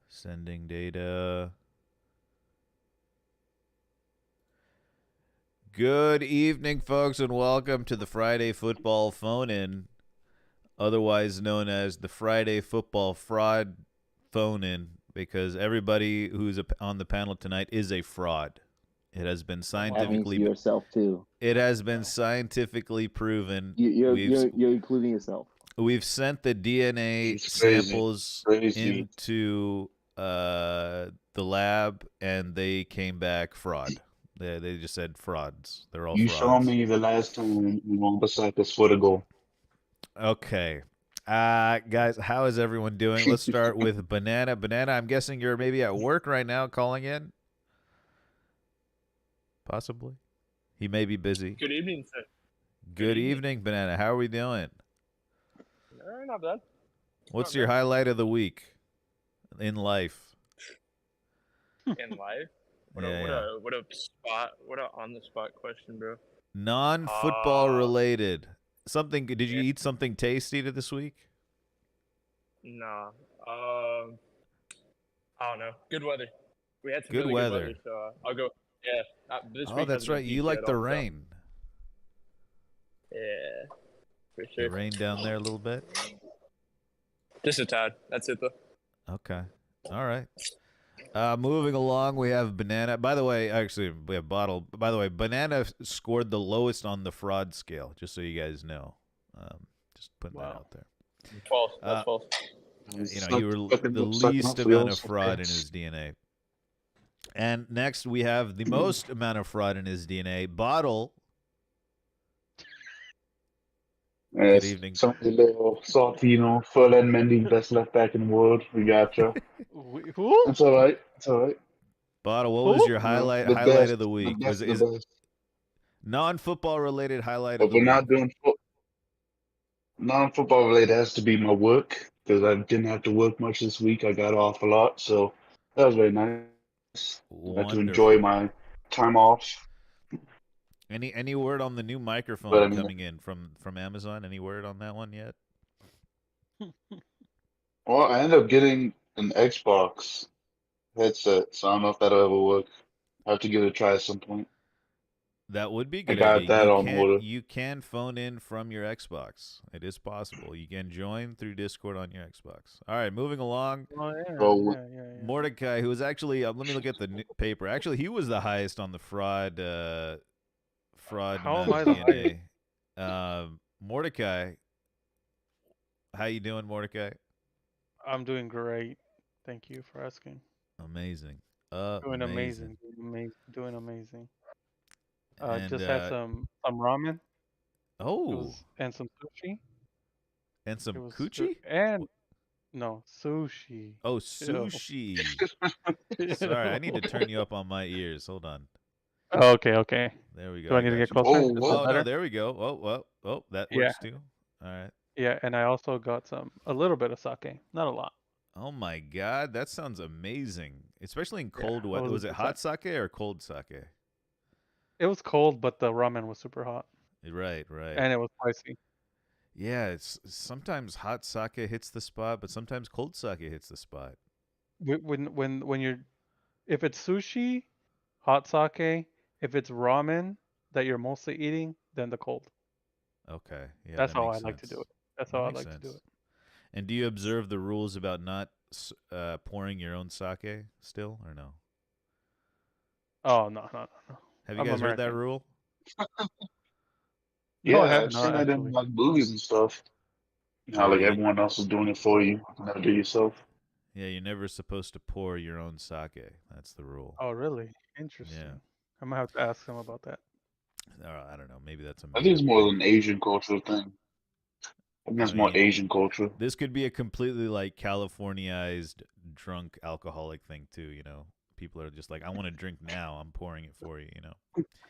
Sending data. Good evening, folks, and welcome to the Friday Football Phone-In, otherwise known as the Friday Football Fraud Phone-In, because everybody who's on the panel tonight is a fraud. It has been That means yourself too. It has been scientifically proven. You're including yourself. We've sent the DNA samples into the lab, and they came back fraud. They just said frauds. They're all frauds. You saw me the last time we won beside this for the goal. Okay. Guys, how is everyone doing? Let's start with Banana. Banana, I'm guessing you're maybe at work right now calling in? Possibly. He may be busy. Good evening, sir. Good evening, Banana. How are we doing? Not bad. What's your highlight of the week in life? In life? What a on the spot question, bro. Non-football related. Something? Did you eat something tasty this week? Nah. I don't know. Good weather. We had some good really weather. Good weather, so I'll go. Yeah. This oh, week that's right. You like the rain. Yeah, for sure. It rained down there a little bit. Just a tad. That's it, though. Okay. All right. Moving along, we have Banana. By the way, actually, we have Bottle. By the way, Banana scored the lowest on the fraud scale, just so you guys know. Just putting that out there. False. That's false. You know, you were the least amount of fraud in his DNA. And next, we have the most amount of fraud in his DNA. Bottle. Good evening. Something little Saltino, full-end mending, best left back in the world. We got you. Who? That's all right. It's all right. Bottle, what was your highlight of the week? Was it non-football related highlight but of the week? We're not doing non-football related. Has to be my work because I didn't have to work much this week. I got off a lot, so that was very nice. I got to enjoy my time off. Any word on the new microphone coming in from Amazon? Any word on that one yet? Well, I ended up getting an Xbox headset, so I don't know if that'll ever work. I have to give it a try at some point. That would be good. I got that on order. You can phone in from your Xbox. It is possible. You can join through Discord on your Xbox. All right, moving along. Yeah. Mordecai, who was actually let me look at the paper. Actually, he was the highest on the fraud How am I the DNA. Mordecai, how you doing, Mordecai? I'm doing great. Thank you for asking. Amazing. Doing amazing. Doing amazing. Just had some ramen. Oh. And some sushi. And some coochie? And no, sushi. Oh, sushi. Sorry, I need to turn you up on my ears. Hold on. Oh, okay. There we go. Do I need to get closer? Oh, no, there we go. Oh, that works too. All right. Yeah, and I also got a little bit of sake. Not a lot. Oh my God, that sounds amazing. Especially in cold weather. Was it hot sake or cold sake? It was cold, but the ramen was super hot. Right. And it was spicy. Yeah, it's sometimes hot sake hits the spot, but sometimes cold sake hits the spot. When you're, if it's sushi, hot sake, if it's ramen that you're mostly eating, then the cold. Okay, yeah. That's how I like to do it. That's how I like to do it. And do you observe the rules about not pouring your own sake still, or no? Oh, no. Have you guys heard that rule? Yeah, I've seen it in like movies and stuff. How like everyone else is doing it for you. You never do it yourself. Yeah, you're never supposed to pour your own sake. That's the rule. Oh, really? Interesting. Yeah. I'm gonna have to ask them about that. I don't know. Maybe that's I think it's more an Asian cultural thing. I think it's more Asian culture. This could be a completely like Californiized drunk alcoholic thing too, you know. People are just like, I want to drink now. I'm pouring it for you, you know.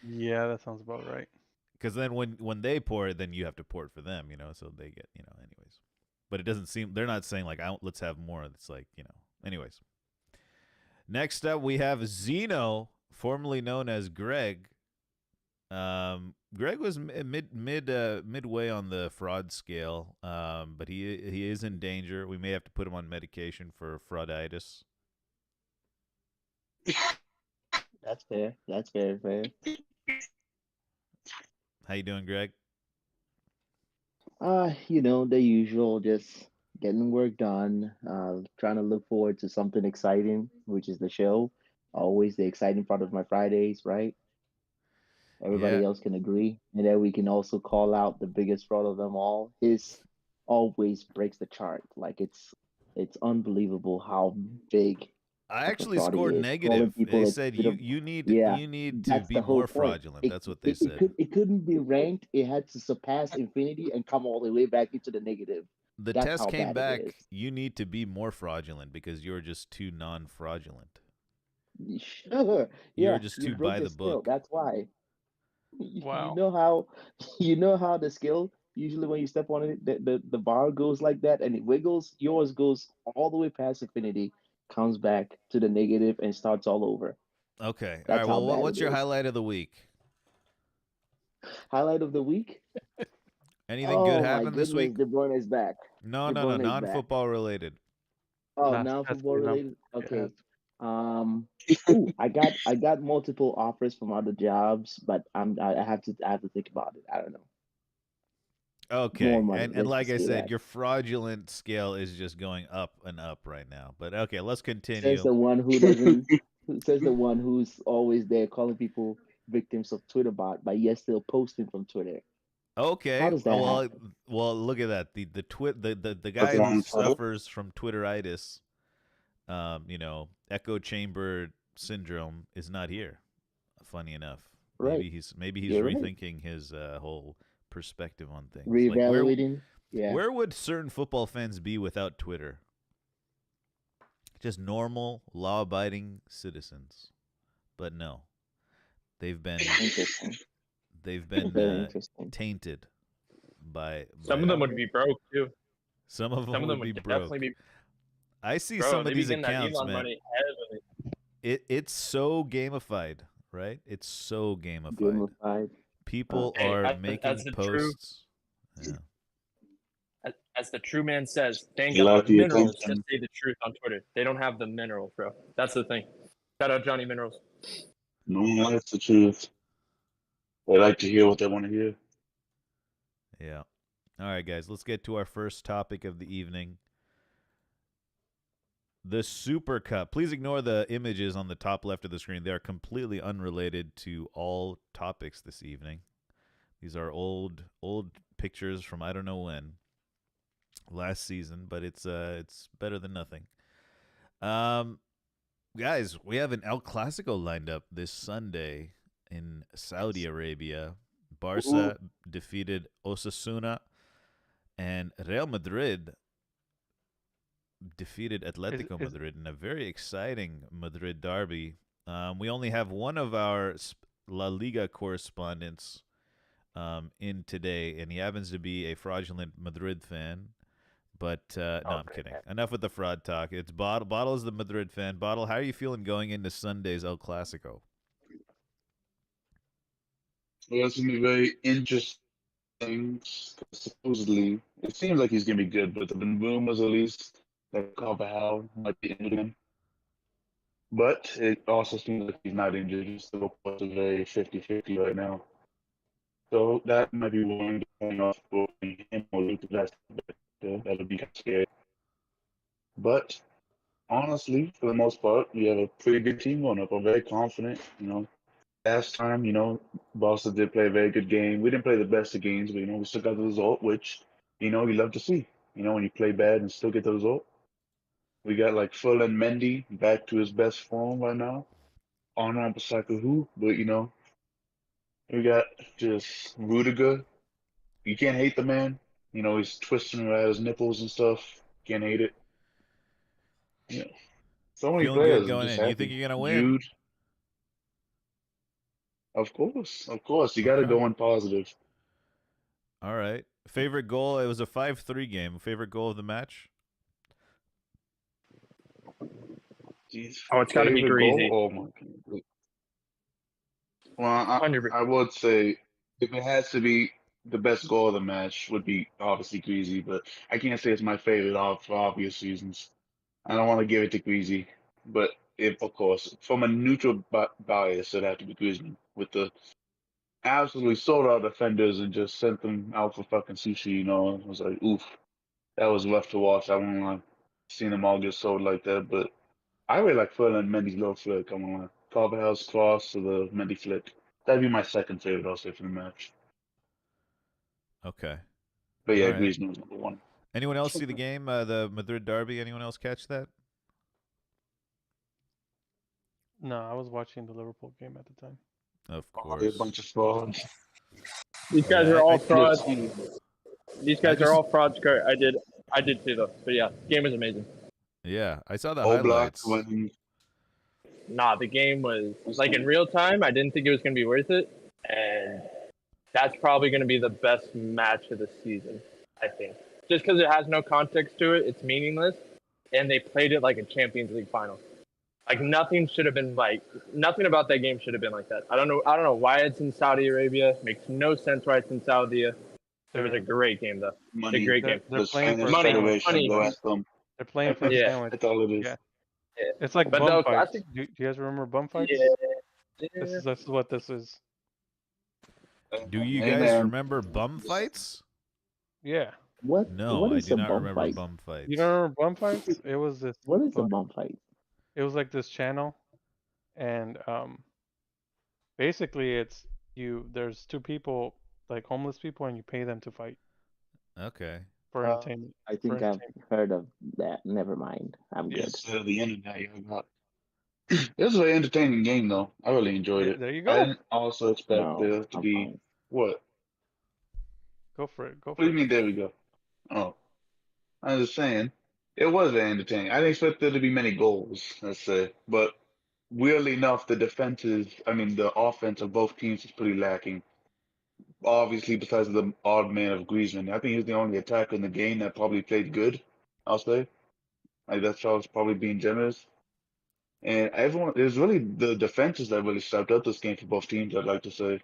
Yeah, that sounds about right. Because then when they pour it, then you have to pour it for them, you know. So they get, you know, anyways. But it doesn't seem, they're not saying like, let's have more. It's like, you know, anyways. Next up, we have Zeno, formerly known as Greg. Greg was midway on the fraud scale, but he is in danger. We may have to put him on medication for frauditis. That's fair. That's very fair. How you doing, Greg? The usual, just getting work done, trying to look forward to something exciting, which is the show. Always the exciting part of my Fridays, right? Yeah, Everybody else can agree. And then we can also call out the biggest fraud of them all. His always breaks the chart. Like it's unbelievable how big I of a actually fraud he scored is. Calling negative. They people said instead of you yeah, need to that's be the whole more point. fraudulent. It That's what they it, it said. could it couldn't be ranked. It had to surpass infinity and come all the way back into the negative. The That's test how came bad it back. is. You need to be more fraudulent because you're just too non-fraudulent. Sure. You're Yeah, just you too broke by the the scale. book. That's why. You Wow. know how you know how the scale usually when you step on it, the bar goes like that and it wiggles. Yours goes all the way past infinity, comes back to the negative and starts all over. Okay. All right. That's how Well, bad it what's your is. highlight of the week? Highlight of the week. Anything good Oh my happened this goodness, week? De Bruyne is back. No, De no, no. Bruyne is back. Non-football related. Oh, Nah, now that's football good enough. related. It has. Okay. Oh, I got multiple offers from other jobs, but I have to think about it. I don't know. More Okay. money. And Let's like just I say said, that. your fraudulent scale is just going up and up right now. But okay, let's Says continue. the one who doesn't. Says the one who's always there calling people victims of Twitter bot, but yet still posting from Twitter. How Okay. does that happen? Well, look at that. The What's guy who wrong, Twitter? suffers from Twitteritis, echo chamber syndrome is not here. Funny enough. Right. Maybe he's You're right. rethinking his whole perspective on things. Like Reevaluating. Yeah. where would certain football fans be without Twitter? Just normal, law-abiding citizens. But no, they've been Interesting. they've been Very interesting. tainted by Some of them Yeah. would be broke too. some of them Some of them would be would definitely broke. be I see bro. some They of be these getting that accounts, Elon man. money heavily. It's so gamified, right? It's so gamified. Gamified. People Hey, are as making the posts. Yeah. as the true man says, they ain't You got like the the minerals to attention. say the truth on Twitter. They don't have the minerals, bro. That's the thing. Shout out Johnny Minerals. No one likes the truth. They like to hear what they want to hear. Yeah. All right, guys, let's get to our first topic of the evening. The Super Cup. Please ignore the images on the top left of the screen. They are completely unrelated to all topics this evening. These are old pictures from I don't know when, last season, but it's better than nothing. Guys, we have an El Clasico lined up this Sunday in Saudi Arabia. Barca defeated Osasuna, and Real Madrid defeated Atletico Madrid in a very exciting Madrid derby. We only have one of our La Liga correspondents in today, and he happens to be a fraudulent Madrid fan. But no, I'm kidding. Enough with the fraud talk. It's Bottle. Bottle is the Madrid fan. Bottle, how are you feeling going into Sunday's El Clasico? Well, it's going to be very interesting. Supposedly, it seems like he's going to be good, but there have been rumors at least that Carvajal might be injured again. But it also seems like he's not injured. He's still reports are very 50-50 right now. So that might be one point off for him or Luke. That would be kind of scary. But honestly, for the most part, we have a pretty good team going up. I'm very confident. Last time, Boston did play a very good game. We didn't play the best of games, but we still got the result, which you love to see. When you play bad and still get the result. We got like Full and Mendy back to his best form right now. On Bissaka who, but we got just Rudiger. You can't hate the man. He's twisting around his nipples and stuff. Can't hate it. Yeah. So many Feeling good players. I'm going just in. You think happy. you're gonna win? Jude. Of course. You got to Okay. go in positive. All right. Favorite goal? It was a 5-3 game. Favorite goal of the match? Jeez, Oh, it's got to be favorite goal? greasy. Oh my God. Well, I, 100%. I would say if it has to be the best goal of the match would be obviously Greasy, but I can't say it's my favorite for obvious reasons. I don't want to give it to Greasy, but if of course from a neutral bias, it'd have to be Griezmann with the absolutely sold out defenders and just sent them out for fucking sushi. You know, it was like, oof, that was rough to watch. I won't lie, seeing them all get sold like that, but I really like Ferland Mendy's little flick. I'm gonna lie, Carvajal's cross to the Mendy flick. That'd be my second favorite, I'll say, for the match. Okay. But yeah, All right. Griezmann was number one. Anyone else see the game, the Madrid derby? Anyone else catch that? No, I was watching the Liverpool game at the time. Of A course. bunch of frauds. These guys Yeah, are all I- frauds. Yeah, These guys just- are all frauds. Kurt. I did too though. But yeah, game was amazing. Yeah, I saw the Oblak highlights. when Nah, the game was like in real time. I didn't think it was gonna be worth it, and that's probably gonna be the best match of the season. I think just because it has no context to it, it's meaningless, and they played it like a Champions League final. Like nothing about that game should have been like that. I don't know why it's in Saudi Arabia. Makes no sense why it's in Saudi. It was a great game though. money, a great game. They're the playing for Spanish money, Federation money. go after them. They're playing for the Yeah. sandwich. That's all it is. Yeah. Yeah. It's like But bum no, fights. classic- Do you guys remember bum fights? Yeah. This is what this is. Do you Hey, guys man. remember bum fights? Yeah. What? No, what I is do a not bum remember fight? bum fights. You don't remember bum fights? It was this. What is a bum fight? It was like this channel, and basically it's there's two people, like homeless people, and you pay them to fight Okay. for Uh, entertainment. I think I've heard of that. Never mind. I'm good. Yes, the internet. Yeah, not. It was a very entertaining game, though. I really enjoyed it. There you I go. didn't also expect No, there to I'm be fine. what? Go for it. Go What for do you it. mean? There we go. Oh, I was just saying it was very entertaining. I didn't expect there to be many goals, let's say, but weirdly enough, the offense of both teams is pretty lacking. Obviously, besides the odd man of Griezmann, I think he's the only attacker in the game that probably played good. I'll say, like that's Charles probably being generous. And everyone, it was really the defenses that really stepped up this game for both teams, I'd like to say.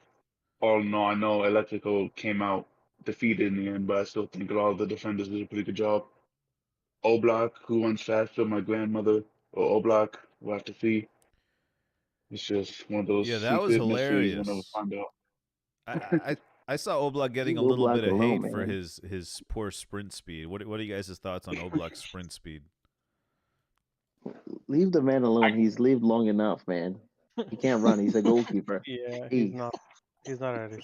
All in all, I know Electrical came out defeated in the end, but I still think a lot of the defenders did a pretty good job. Oblak, who runs faster, my grandmother, or Oblak, we'll have to see. It's just one of those Yeah, that was secret mysteries we'll never hilarious. find out. I saw Oblak getting a Leave little Oblak bit of alone, hate for man. his poor sprint speed. What are you guys' thoughts on Oblak's sprint speed? Leave the man alone. He's lived long enough, man. He can't run. He's a goalkeeper. Yeah, Hey. he's not. He's not at it.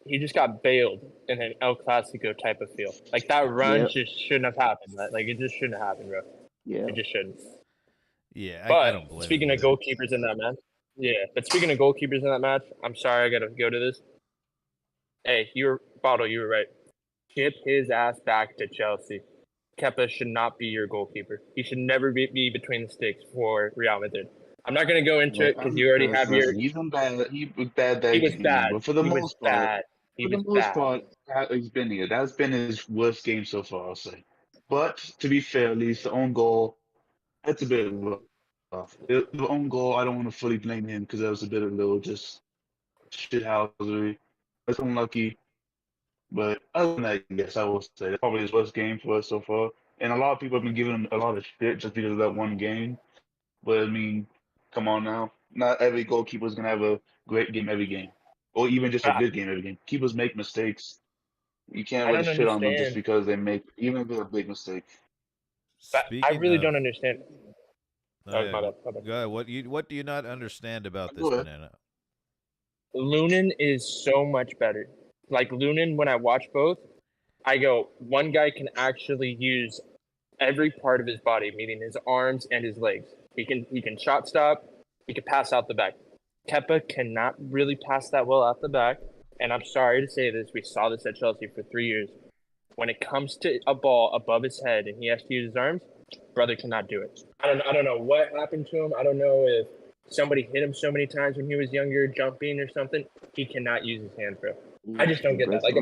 He just got bailed in an El Clasico type of feel. Like that run Yep. just shouldn't have happened. Like it just shouldn't have happened, bro. Yeah. It just shouldn't. Yeah, But I don't blame speaking him. of goalkeepers in that match, I'm sorry I gotta go to this. Hey, you were right. Ship his ass back to Chelsea. Kepa should not be your goalkeeper. He should never be between the sticks for Real Madrid. I'm not gonna go into it because you already have your. He's been bad. He was bad that He was game, bad. but for the He was most part, bad. He was bad. he's been here. That's been his worst game so far, I'll say. But to be fair, at least the own goal, that's a bit rough. The own goal, I don't want to fully blame him because that was a bit of a little just shithousery. That's unlucky. But other than that, yes, I will say that's probably his worst game for us so far. And a lot of people have been giving him a lot of shit just because of that one game. But I mean, come on now. Not every goalkeeper is gonna have a great game every game, or even just a good game every game. Keepers make mistakes. You can't I really don't shit on them just understand. because they make even if it's a big mistake. But I really don't understand. Oh, yeah. My bad. Go ahead. What do you not understand about this Go ahead. banana? Lunin is so much better. Like Lunin, when I watch both, I go, one guy can actually use every part of his body, meaning his arms and his legs. He can shot stop. He can pass out the back. Kepa cannot really pass that well out the back. And I'm sorry to say this, we saw this at Chelsea for 3 years. When it comes to a ball above his head and he has to use his arms, brother cannot do it. I don't know what happened to him. I don't know if somebody hit him so many times when he was younger, jumping or something. He cannot use his hands, bro. I just don't get that. Like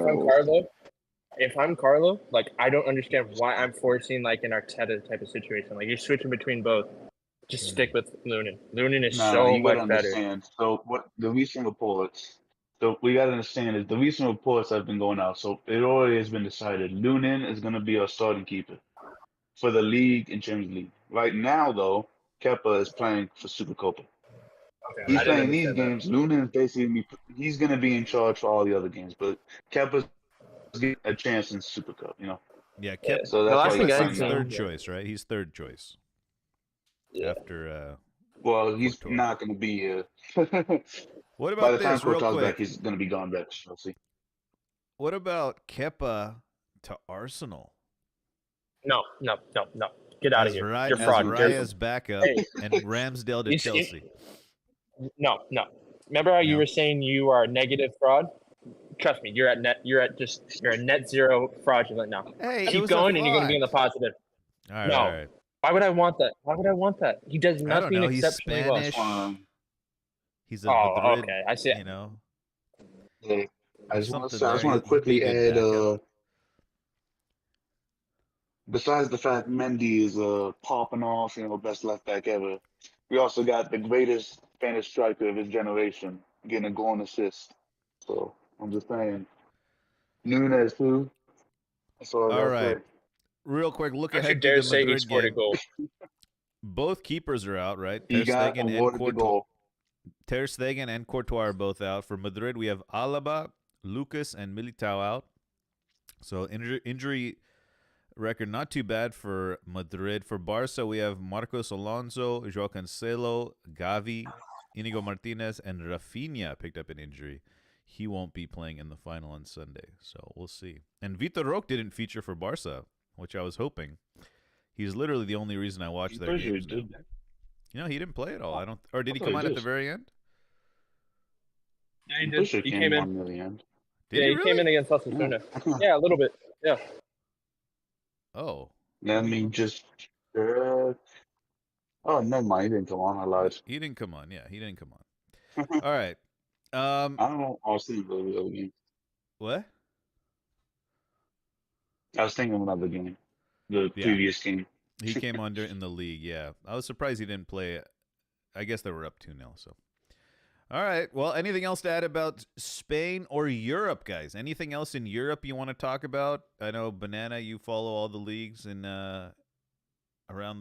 if I'm Carlo, like I don't understand why I'm forcing like an Arteta type of situation. Like you're switching between both. Just stick with Lunin. Lunin is Nah, so you gotta much better. understand. So what the recent reports? So we gotta understand is the recent reports have been going out. So it already has been decided. Lunin is gonna be our starting keeper for the league and Champions League. Right now, though, Kepa is playing for Supercopa. Okay, He's I didn't playing these understand that. games. Lunin is basically he's gonna be in charge for all the other games, but Kepa's getting a chance in Super Cup. Yeah, Yeah. So The that's last why thing he's I've playing Kepa's seen, now. third choice, right? He's third choice yeah. after Well, he's Courtois. not gonna be here. What By about the time this, real Courtois back, quick? he's gonna be gone back to Chelsea. What about Kepa to Arsenal No. Get out of as here. Ra- You're as fraud. Raya's backup Hey, and Ramsdale to you- Chelsea? No. Remember how you No. were saying you are negative fraud? Trust me, you're at net zero fraudulent now. Hey, it Keep was a going, and you're gonna be in the thought. positive. All right, No. all right. Why would I want that? He does I don't nothing know. He's exceptionally well. Spanish. He's a Oh, Madrid. okay. I see. You know, Hey, I there's just want something to I there. just want to He'd be a quickly good add. backup. Besides the fact Mendy is popping off, best left back ever. We also got the greatest Spanish striker of his generation getting a goal and assist. So I'm just saying, Nunes too. That's all I All gotta right. say. Real quick, look Don't you ahead to dare the say he Madrid scored a game. goal. Both keepers are out, right? He got awarded the goal. Ter Stegen and Courtois are both out. For Madrid, we have Alaba, Lucas, and Militao out. So injury record not too bad for Madrid. For Barca, we have Marcos Alonso, Joao Cancelo, Gavi, Inigo Martinez, and Rafinha picked up an injury. He won't be playing in the final on Sunday, so we'll see. And Vitor Roque didn't feature for Barca, which I was hoping. He's literally the only reason I watched their games now. He didn't play at all. Or did he come on at the very end? Yeah, he I'm did. pretty sure He came came in. on near the end. Did Yeah, he he came in really? against Osasuna. Yeah, a little bit. Yeah. Oh, Let me just. Oh, never mind. He didn't come on. I lied. he didn't come on. Yeah, he didn't come on. All right. I don't know. I was thinking of another game. What? I was thinking of another game. The previous game. He came on in the league, yeah. I was surprised he didn't play. I guess they were up 2-0, so. All right. Well, anything else to add about Spain or Europe, guys? Anything else in Europe you want to talk about? I know, Banana, you follow all the leagues in around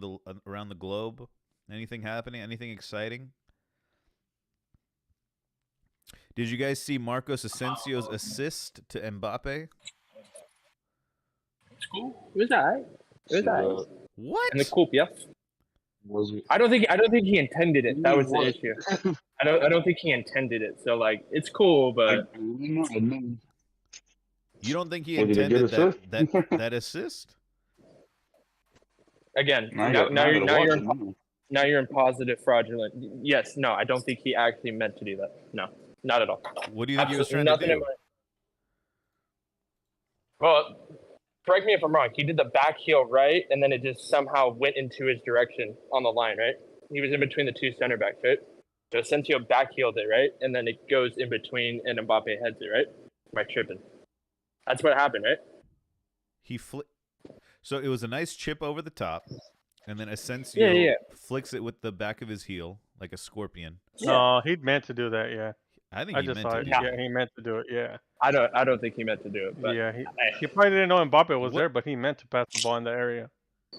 the globe. Anything happening? Anything exciting? Did you guys see Marcos Asensio's assist to Mbappe? It's cool. It was alright. What? In the coupe, yeah. Was it? I don't think he intended it. That was the issue. I don't think he intended it. So like, it's cool, but I mean, You don't think he Well, did he get intended assist? that assist? again, now I now gotta watch you're it now. now you're in positive fraudulent. Yes, no, I don't think he actually meant to do that. No, not at all. What do you think he was trying Nothing to in do? Well, correct me if I'm wrong. He did the back heel right, and then it just somehow went into his direction on the line, right? He was in between the two center backs, right? So Asensio back heeled it, right? And then it goes in between, and Mbappe heads it, right? Am I tripping? That's what happened, right? So it was a nice chip over the top, and then Asensio flicks it with the back of his heel like a scorpion. No, he meant to do that. Yeah, I think I he just meant saw to it. do Yeah, that. he meant to do it. Yeah, I don't think he meant to do it. But yeah. He probably didn't know Mbappe was What- there, but he meant to pass the ball in the area.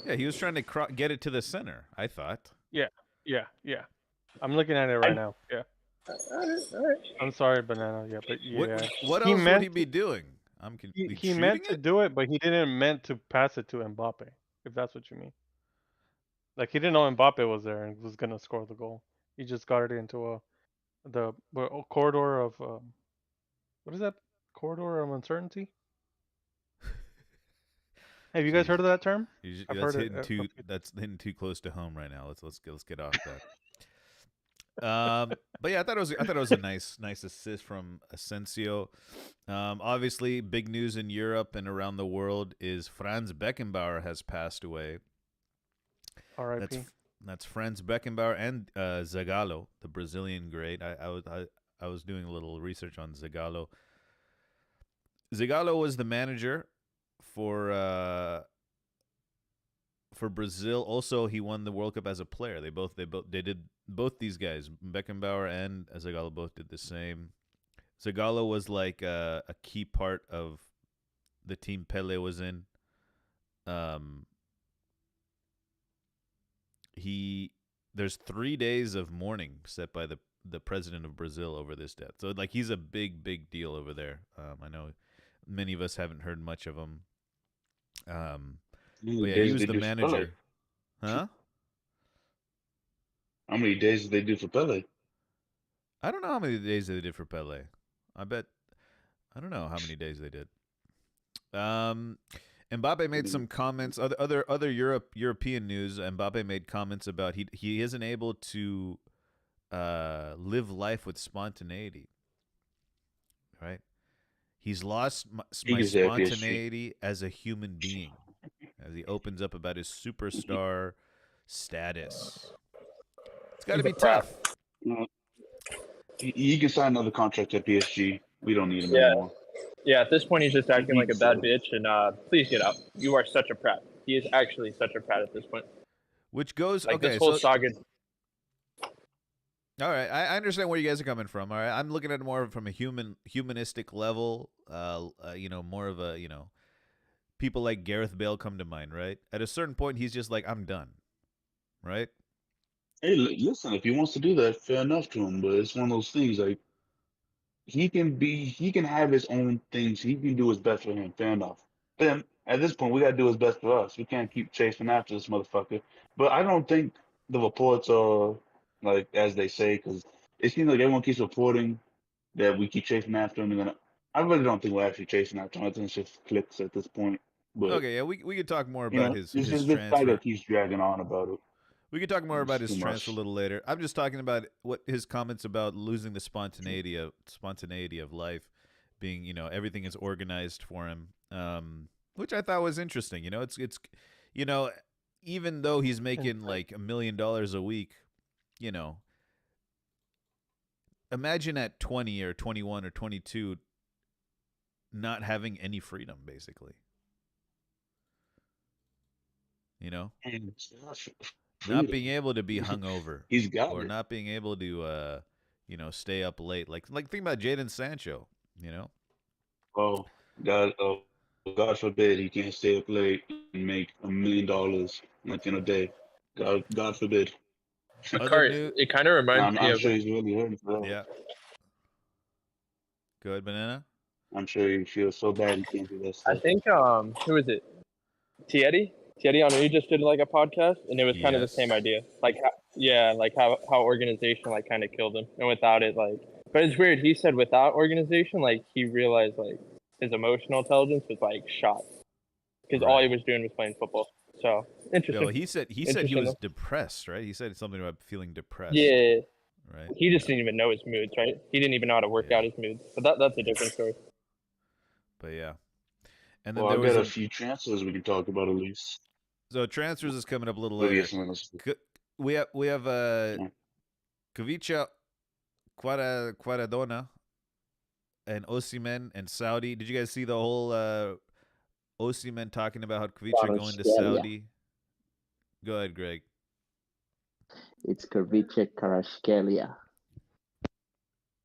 Yeah, he was trying to get it to the center, I thought. Yeah. I'm looking at it right now. Yeah. all right. I'm sorry, Banana. Yeah, but yeah. What He else would meant he be doing? I'm confused. He meant to do it, but he didn't meant to pass it to Mbappe, if that's what you mean. Like, he didn't know Mbappe was there and was gonna score the goal. He just got it into the corridor of what is that? Corridor of uncertainty? Have you guys heard of that term? I've That's heard it, that's hitting too close to home right now. Let's get off that. But yeah, I thought it was a nice assist from Asensio. Obviously, big news in Europe and around the world is Franz Beckenbauer has passed away. R.I.P. That's Franz Beckenbauer and Zagallo, the Brazilian great. I was doing a little research on Zagallo. Zagallo was the manager for for Brazil. Also, he won the World Cup as a player. They did both these guys, Beckenbauer and Zagallo, both did the same. Zagallo was like a key part of the team Pele was in. There's 3 days of mourning set by the president of Brazil over this death. So like he's a big deal over there. I know many of us haven't heard much of him. But yeah, he was the manager. Huh? How many days did they do for Pele? I don't know how many days they did for Pele. I don't know how many days they did. Mbappe made some comments. Other European news. Mbappe made comments about he isn't able to live life with spontaneity. Right? He's lost my spontaneity as a human being, as he opens up about his superstar status. It's got to be tough. He can sign another contract at PSG. We don't need him anymore. Yeah, at this point, he's just acting like a bad bitch, and please get out. You are such a prat. He is actually such a prat at this point. Which goes, like okay, this whole saga. All right, I understand where you guys are coming from. All right, I'm looking at it more from a humanistic level. More of a, people like Gareth Bale come to mind, right? At a certain point, he's just like, I'm done, right? Hey, listen, if he wants to do that, fair enough to him. But it's one of those things like he can have his own things. He can do his best for him. Fair enough. Then at this point, we gotta do his best for us. We can't keep chasing after this motherfucker. But I don't think the reports are like as they say, because it seems like everyone keeps reporting that we keep chasing after him. And I really don't think we're actually chasing after him. I think it's just clicks at this point. But okay, yeah, we could talk more about his this transfer. guy keeps dragging on about it. We could talk more about his transfer a little later. I'm just talking about what his comments about losing the spontaneity of life, being everything is organized for him, which I thought was interesting. It's even though he's making like $1 million a week, imagine at 20 or 21 or 22 not having any freedom, basically. Not being able to be hungover, or not being able to, stay up late. Like think about Jadon Sancho. Oh God forbid he can't stay up late and make $1 million like in a day. God forbid. It kind of reminds me I'm of. sure he's really hurting for that. Yeah. Go ahead, Banana. I'm sure he feels so bad he can't do that stuff. I think who is it? Thierry Henry just did like a podcast, and it was kind of the same idea. Like how organization like kind of killed him, and without it, like. But it's weird. He said without organization, like he realized like his emotional intelligence was like shot because all he was doing was playing football. So interesting. No, he said he was depressed, right? He said something about feeling depressed. Yeah. Right. He just didn't even know his moods, right? He didn't even know how to work out his moods. But that's a different story. But yeah. And then I've there was got a few transfers we can talk about at least. So transfers is coming up a little later. We have Kvicha, Quaradona, and Osimhen and Saudi. Did you guys see the whole Osimhen talking about how Kvicha going to Saudi? Go ahead, Greg. It's Kvicha Kvaratskhelia.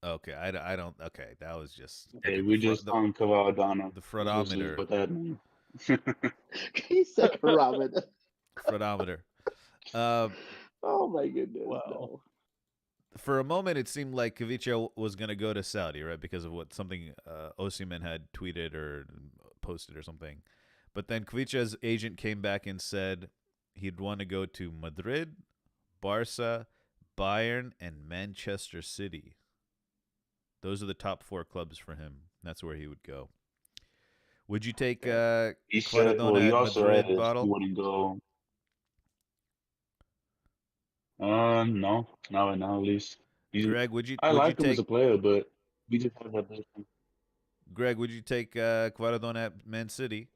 Okay, I don't. Okay, that was just. Okay, we just on Quaradona. The Frodometer. What that means. He said Frodometer. Frodometer. Oh my goodness! Wow. No. For a moment, it seemed like Kvicha was going to go to Saudi, right? Because of something Osimhen had tweeted or posted or something. But then Kvicha's agent came back and said he'd want to go to Madrid, Barca, Bayern, and Manchester City. Those are the top 4 clubs for him. That's where he would go. Would you take Quaradona at Madrid, Bottle? He wouldn't go. No, not right now at least. Greg, would you? I like him as a player, but we just have that. Greg, would you take Quaradona at Man City?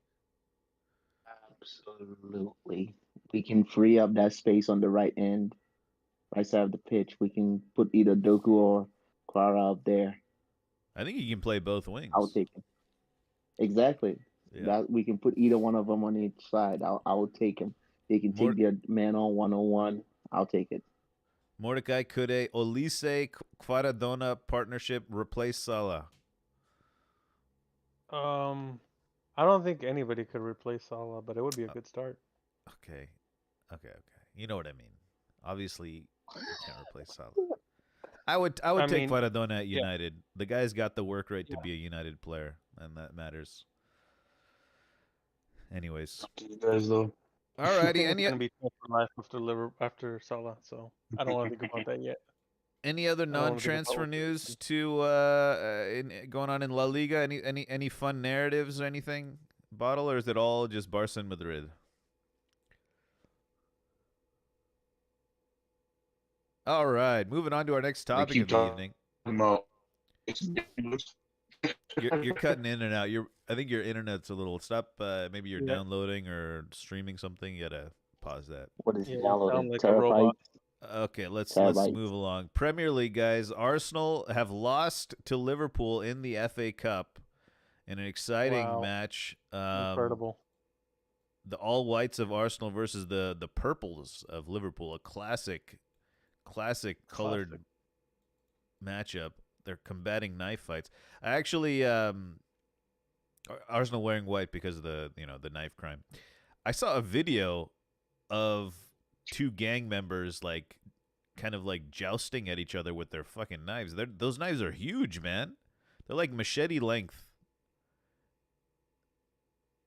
Absolutely. We can free up that space on the right end, right side of the pitch. We can put either Doku or Quara up there. I think he can play both wings. I'll take him. Exactly. Yeah. That we can put either one of them on each side. I'll take him. They can Mor- take their man on one-on-one. I'll take it. Mordecai, could a Olise Quaradona partnership replace Salah? I don't think anybody could replace Salah, but it would be a good start. Okay. You know what I mean. Obviously, you can't replace Salah. I would take Quaradona at United. Yeah. The guy's got the work rate to be a United player, and that matters. Anyways. You guys though. Alrighty. It's gonna be tough for life after Salah, so I don't want to think about that yet. Any other non-transfer news to going on in La Liga? Any fun narratives or anything, Bottle, or is it all just Barca and Madrid? All right, moving on to our next topic of the evening. You're cutting in and out. I think your internet's a little. Stop. Maybe you're downloading or streaming something. You gotta pause that. What is it downloading? Terabyte. Okay, let's move along. Premier League, guys. Arsenal have lost to Liverpool in the FA Cup in an exciting match. Incredible. The All Whites of Arsenal versus the Purples of Liverpool. A classic colored matchup. They're combating knife fights. I actually Arsenal wearing white because of the knife crime. I saw a video of two gang members kind of jousting at each other with their fucking knives. Those knives are huge, man. They're like machete length.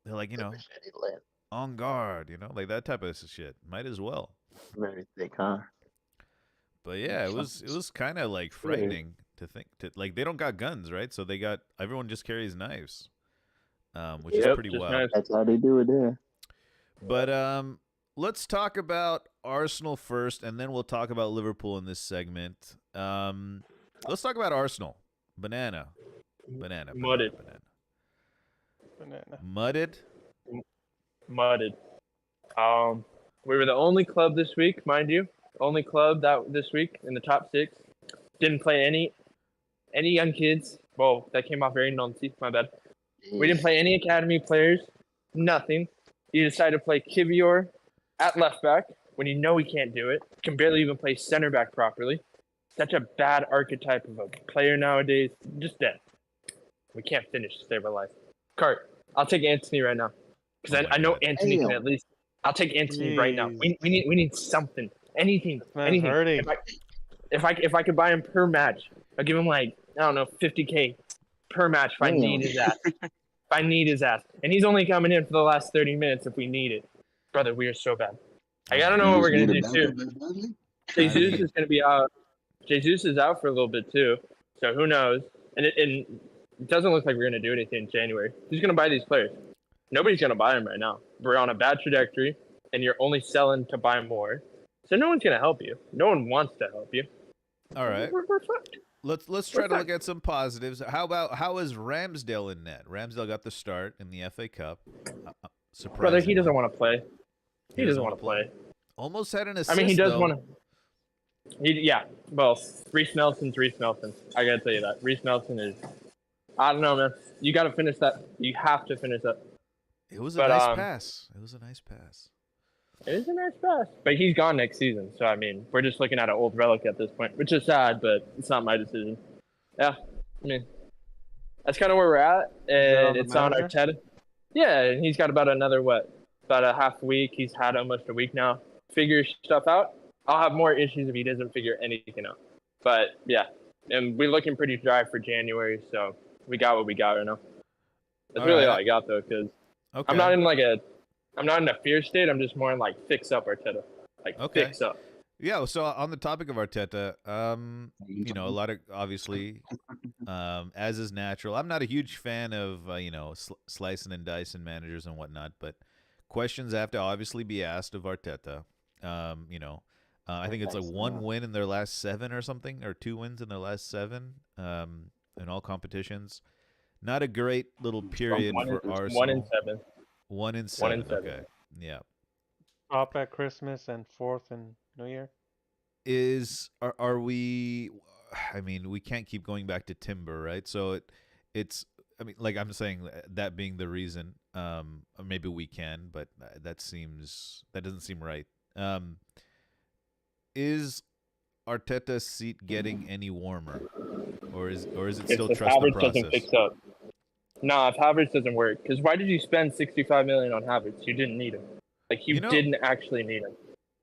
They're like, machete length. On guard, like that type of shit. Might as well. Very thick, huh? But yeah, it was kind of frightening to think they don't got guns, right? So everyone just carries knives, which is pretty wild. That's how they do it there. But let's talk about Arsenal first, and then we'll talk about Liverpool in this segment. Let's talk about Arsenal. Banana. Mudded. Mudded. We were the only club this week, mind you. Only club that this week in the top 6. Didn't play any young kids. Whoa, that came off very nonsense. My bad. We didn't play any academy players. Nothing. You decided to play Kivior at left back when you know he can't do it. Can barely even play center back properly. Such a bad archetype of a player nowadays. Just dead. We can't finish to save our life. Cart, I'll take Anthony right now because I know Anthony can at least. I'll take Anthony right now. We need something. Anything. If I could buy him per match, I'll give him 50K per match if I need his ass. And he's only coming in for the last 30 minutes if we need it. Brother, we are so bad. I don't know what we're gonna do too. Jesus is gonna be out. Jesus is out for a little bit too. So who knows? And it doesn't look like we're gonna do anything in January. Who's gonna buy these players? Nobody's gonna buy them right now. We're on a bad trajectory, and you're only selling to buy more. So no one's gonna help you. No one wants to help you. All right. We're fucked. Let's try to look at some positives. How is Ramsdale in net? Ramsdale got the start in the FA Cup. Brother, he doesn't want to play. He doesn't want to play. Almost had an assist. I mean, he does want to. Well, Reece Nelson's Reece Nelson. I gotta tell you that. Reece Nelson is. I don't know, man. You gotta finish that. You have to finish that. It was a nice pass. It was a nice pass. It is a nice pass. But he's gone next season. So, I mean, we're just looking at an old relic at this point, which is sad, but it's not my decision. Yeah. I mean, that's kind of where we're at. And it's on Arteta. Yeah, and he's got about a half week. He's had almost a week now. Figure stuff out. I'll have more issues if he doesn't figure anything out. But, yeah. And we're looking pretty dry for January, so we got what we got right now. That's all I got, though, because I'm not in a fear state. I'm just more in fix up Arteta. Fix up. Yeah. So on the topic of Arteta, a lot of obviously, as is natural. I'm not a huge fan of slicing and dicing managers and whatnot, but questions have to obviously be asked of Arteta. I think it's one win in their last 7 or something, or 2 wins in their last 7 in all competitions. Not a great little period for Arsenal. 1 in 7. 1 in 7. Okay. Yeah. Top at Christmas and 4th in New Year. Are we? I mean, we can't keep going back to Timber, right? So it's I mean, like I'm saying that being the reason. Or maybe we can, but that doesn't seem right. Um, is Arteta's seat getting any warmer, or is it still If trust the Havertz doesn't process? fix up. Nah, if Havertz doesn't work, because why did you spend 65 million on Havertz? You didn't need him. Like you didn't actually need him,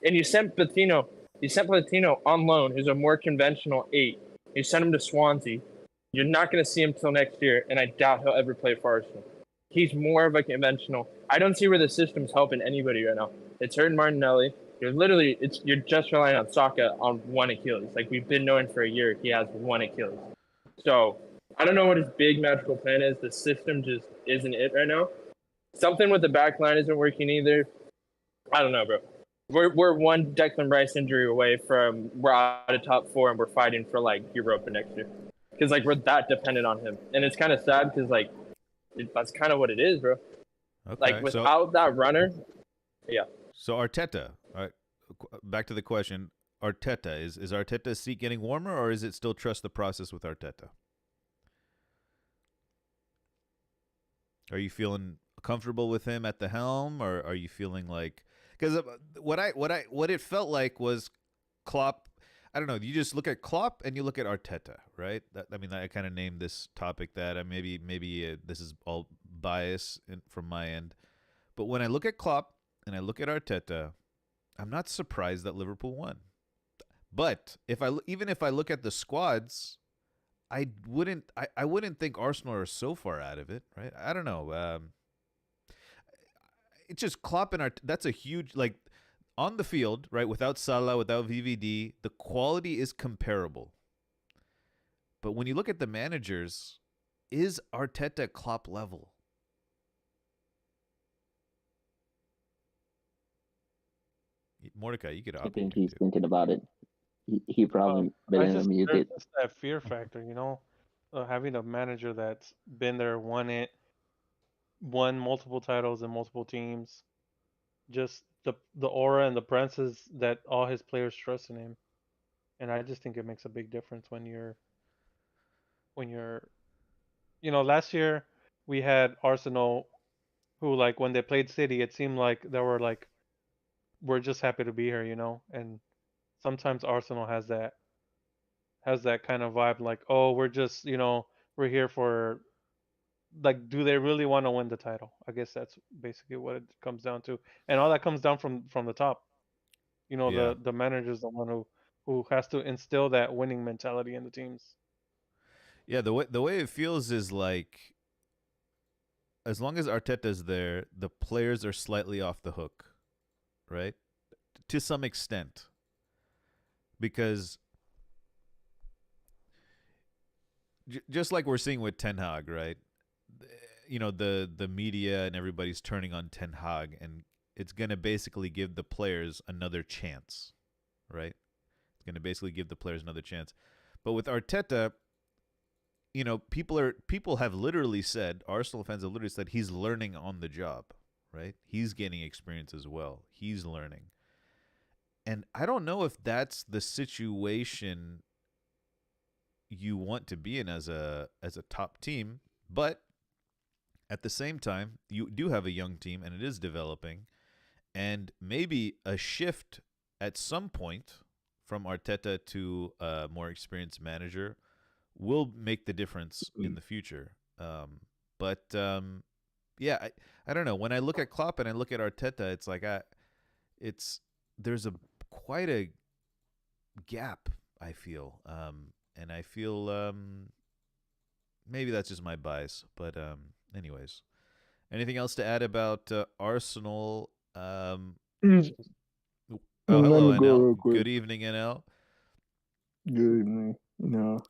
and you sent Patino. You sent Patino on loan, who's a more conventional 8. You sent him to Swansea. You're not going to see him till next year, and I doubt he'll ever play for Arsenal. He's more of a conventional. I don't see where the system's helping anybody right now. It's hurting Martinelli. You're just relying on Saka on one Achilles. Like we've been knowing for a year, he has one Achilles. So I don't know what his big magical plan is. The system just isn't it right now. Something with the back line isn't working either. I don't know, bro. We're one Declan Rice injury away from we're out of top 4 and we're fighting for like Europa next year. Because like we're that dependent on him, and it's kind of sad because like that's kind of what it is, bro. Okay, like without that runner, yeah. So Arteta, all right, back to the question. Arteta, is Arteta's seat getting warmer, or is it still trust the process with Arteta? Are you feeling comfortable with him at the helm, or are you feeling like, because what it felt like was Klopp. I don't know. You just look at Klopp and you look at Arteta, right? I mean, I kind of named this topic that. Maybe this is all bias from my end, but when I look at Klopp and I look at Arteta, I'm not surprised that Liverpool won. But even if I look at the squads, I wouldn't think Arsenal are so far out of it, right? I don't know. It's just Klopp and that's a huge, like, on the field, right? Without Salah, without VVD, the quality is comparable. But when you look at the managers, is Arteta Klopp level? Mordecai, you could I opt think in he's too. thinking about it. He probably been muted. There's that fear factor, having a manager that's been there, won multiple titles and multiple teams. Just the aura and the presence that all his players trust in him, and I just think it makes a big difference when you're last year we had Arsenal, who, like, when they played City, it seemed like they were like, we're just happy to be here, and sometimes Arsenal has that kind of vibe, like, oh, we're just, we're here for, like, do they really want to win the title? I guess that's basically what it comes down to, and all that comes down from the top. Yeah. The manager's the one who has to instill that winning mentality in the teams. Yeah, the way it feels is like, as long as Arteta's there, the players are slightly off the hook, right? To some extent. Because just like we're seeing with Ten Hag, right? The media and everybody's turning on Ten Hag, and it's going to basically give the players another chance, right? It's going to basically give the players another chance. But with Arteta, people have literally said, Arsenal fans have literally said, he's learning on the job, right? He's gaining experience as well. He's learning. And I don't know if that's the situation you want to be in as a top team, but at the same time, you do have a young team and it is developing, and maybe a shift at some point from Arteta to a more experienced manager will make the difference in the future. Yeah, I don't know. When I look at Klopp and I look at Arteta, it's like there's quite a gap, I feel. And I feel maybe that's just my bias, but anyways. Anything else to add about Arsenal? Oh, hello, Let me go NL. real quick. Good evening, NL. Good evening. Good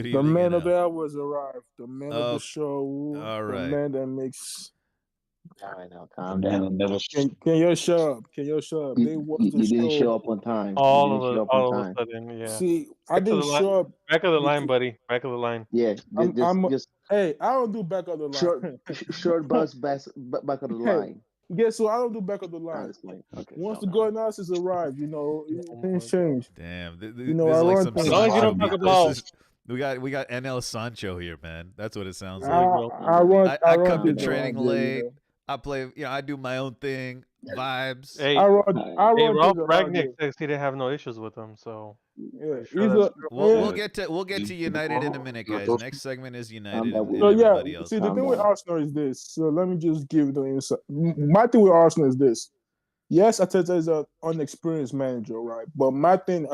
The evening, man of the NL. hour has arrived. The man of the show. All right. The man that makes. All right, now calm down. Can you shut up? Can you shut up? They watch the You show. didn't show up on time. All of a sudden, yeah. See, I didn't show up. Back of the line, buddy. Back of the line. Yeah, just hey, I don't do back of the line. short bus back of the line. Guess what? I don't do back of the line. Okay. Once the goal analysis arrives, things change. Damn, I run some things. As long as you don't talk about We got NL Sancho here, man. That's what it sounds I, like. I run. I run come to things training around here. late. I play. I do my own thing. Vibes. Hey, I run Ralph things around Ragnick here. says he didn't have no issues with him, so Yeah, you sure he's that's a true? We'll yeah. get to United in a minute, guys. Next segment is United and So yeah, everybody else. see the thing with Arsenal is this. So let me just give the insight. My thing with Arsenal is this. Yes, Arteta is an unexperienced manager, right? But my thing,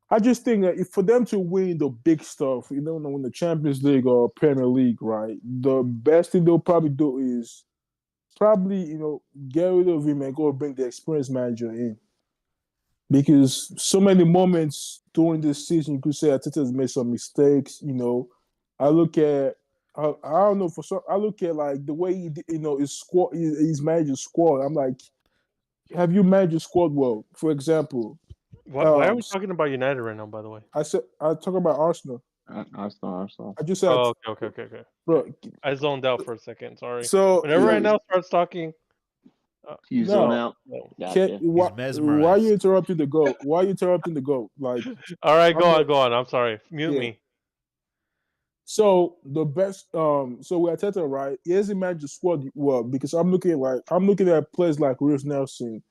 I just think that if for them to win the big stuff, win the Champions League or Premier League, right? The best thing they'll probably do is probably, get rid of him and go bring the experienced manager in. Because so many moments during this season, you could say Arteta's made some mistakes. I look at, I don't know, I look at like the way his squad, he's managed his squad. I'm like, have you managed your squad well? For example, Why are we talking about United right now? By the way, I talk about Arsenal. Arsenal. I just said, oh, okay. bro. I zoned out for a second. Sorry. So Whenever right now starts talking, You no. zone out. no. Gotcha. Why are you interrupting the goat? Why are you interrupting the goat? Like, All right, go on. I'm sorry. Mute me. So the best, so with Arteta, right? He hasn't managed the squad well because I'm looking at players like Reece Nelson,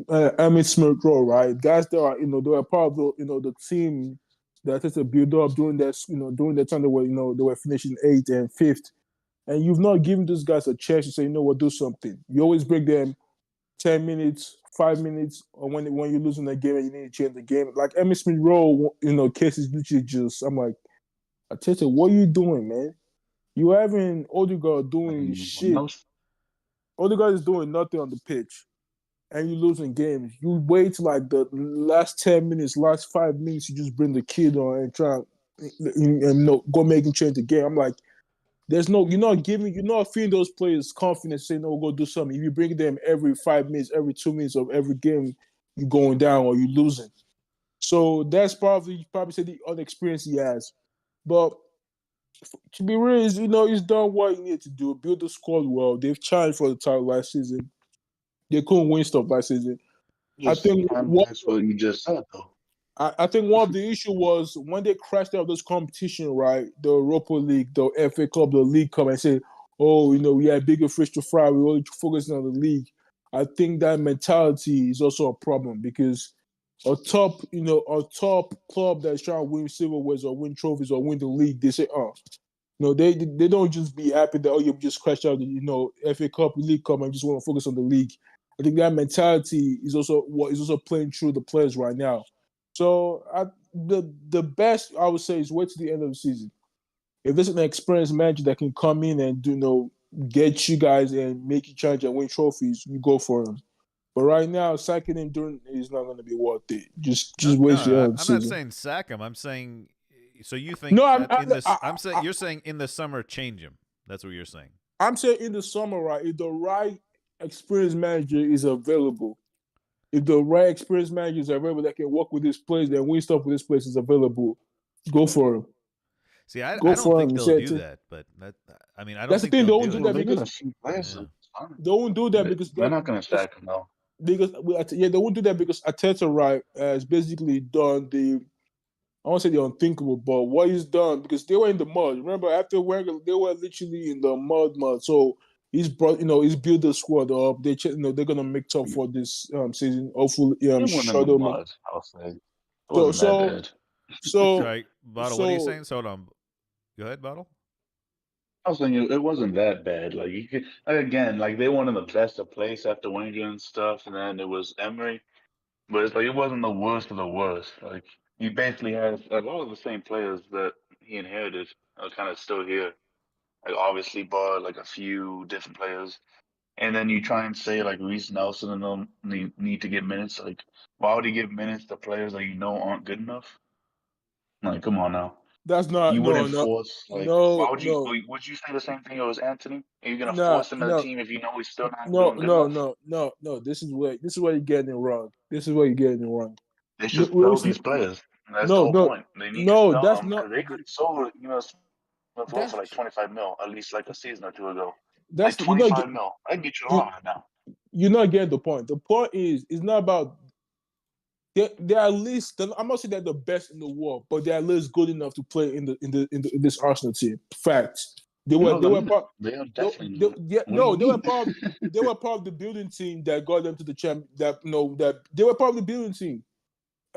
Emmitt Smith Rowe, right? Guys that are, they were part of the team that Arteta built up during that time they were finishing 8th and 5th, and you've not given those guys a chance to say, what, do something. You always break them 10 minutes, 5 minutes, or when you're losing the game and you need to change the game. Like Emmitt Smith Rowe, case is literally just, I'm like, Arteta, what are you doing, man? You having Odegaard doing shit. Odegaard is doing nothing on the pitch, and you're losing games. You wait like the last 10 minutes, last 5 minutes, you just bring the kid on and try and go make him change the game. I'm like, you're not feeding those players confidence, saying, no, go do something. If you bring them every 5 minutes, every 2 minutes of every game, you're going down or you're losing. So that's probably say the unexperience he has. But to be real, he's done what he needed to do, build the squad well. They've challenged for the title last season. They couldn't win stuff last season. I think that's what you just said, though. I think one of the issue was when they crashed out of this competition, right? The Europa League, the FA Cup, the League Cup, and said, "Oh, we had bigger fish to fry. We're only focusing on the league." I think that mentality is also a problem because a top club that's trying to win silverwares or win trophies or win the league, they say, they don't just be happy that you just crashed out the FA Cup, League Cup, and just want to focus on the league. I think that mentality is also playing through the players right now. So the best I would say is wait to the end of the season. If there's an experienced manager that can come in and get you guys and make you challenge and win trophies, you go for him. But right now, sacking him during is not going to be worth it. Just waste your I'm season. not saying sack him. I'm saying. So you think? No, I'm saying you're saying in the summer change him. That's what you're saying. I'm saying in the summer, right? If the right experienced manager is available, if the right experienced manager is available that can work with this place, that win stuff with this place is available, go for him. See, I don't think they'll do that, but I don't that's think the thing. They they'll won't do that because they won't do that because they're not going to sack him though. Because they won't do that because Arteta, right, has basically done I won't say the unthinkable, but what he's done because they were in the mud. Remember, after Wenger, they were literally in the mud. So he's brought, he's built the squad up. They're gonna make up for this season. Hopefully, shadow mud. I'll say. It wasn't that bad. Sorry, Bottle. What are you saying? So hold on. Go ahead, Bottle. I was saying it wasn't that bad. Like you could again, like they wanted the best of place after Wenger and stuff, and then it was Emery. But it's like it wasn't the worst of the worst. Like he basically has a lot of the same players that he inherited are kind of still here. Like obviously, but like a few different players. And then you try and say like Reece Nelson and them need to get minutes. Like why would he give minutes to players that aren't good enough? Like come on now. That's not You wouldn't force like why would you would you say the same thing as Anthony? Are you gonna force him in the team if you know he's still not doing good enough? No. This is where you're getting it wrong. They should sell these players. That's the whole point. They need to sell them because they could have sold for like 25 mil at least like a season or two ago. Like 25 mil. I can get you a lot right now. You're not getting the point. The point is it's not about they're at least. I'm not saying they're the best in the world, but they're at least good enough to play in this Arsenal team. Facts. They were No, they no, were no. part. They are They, definitely they, not. yeah, What do no, you they were mean? part. They were part of the building team that got them to the champ. That they were part of the building team.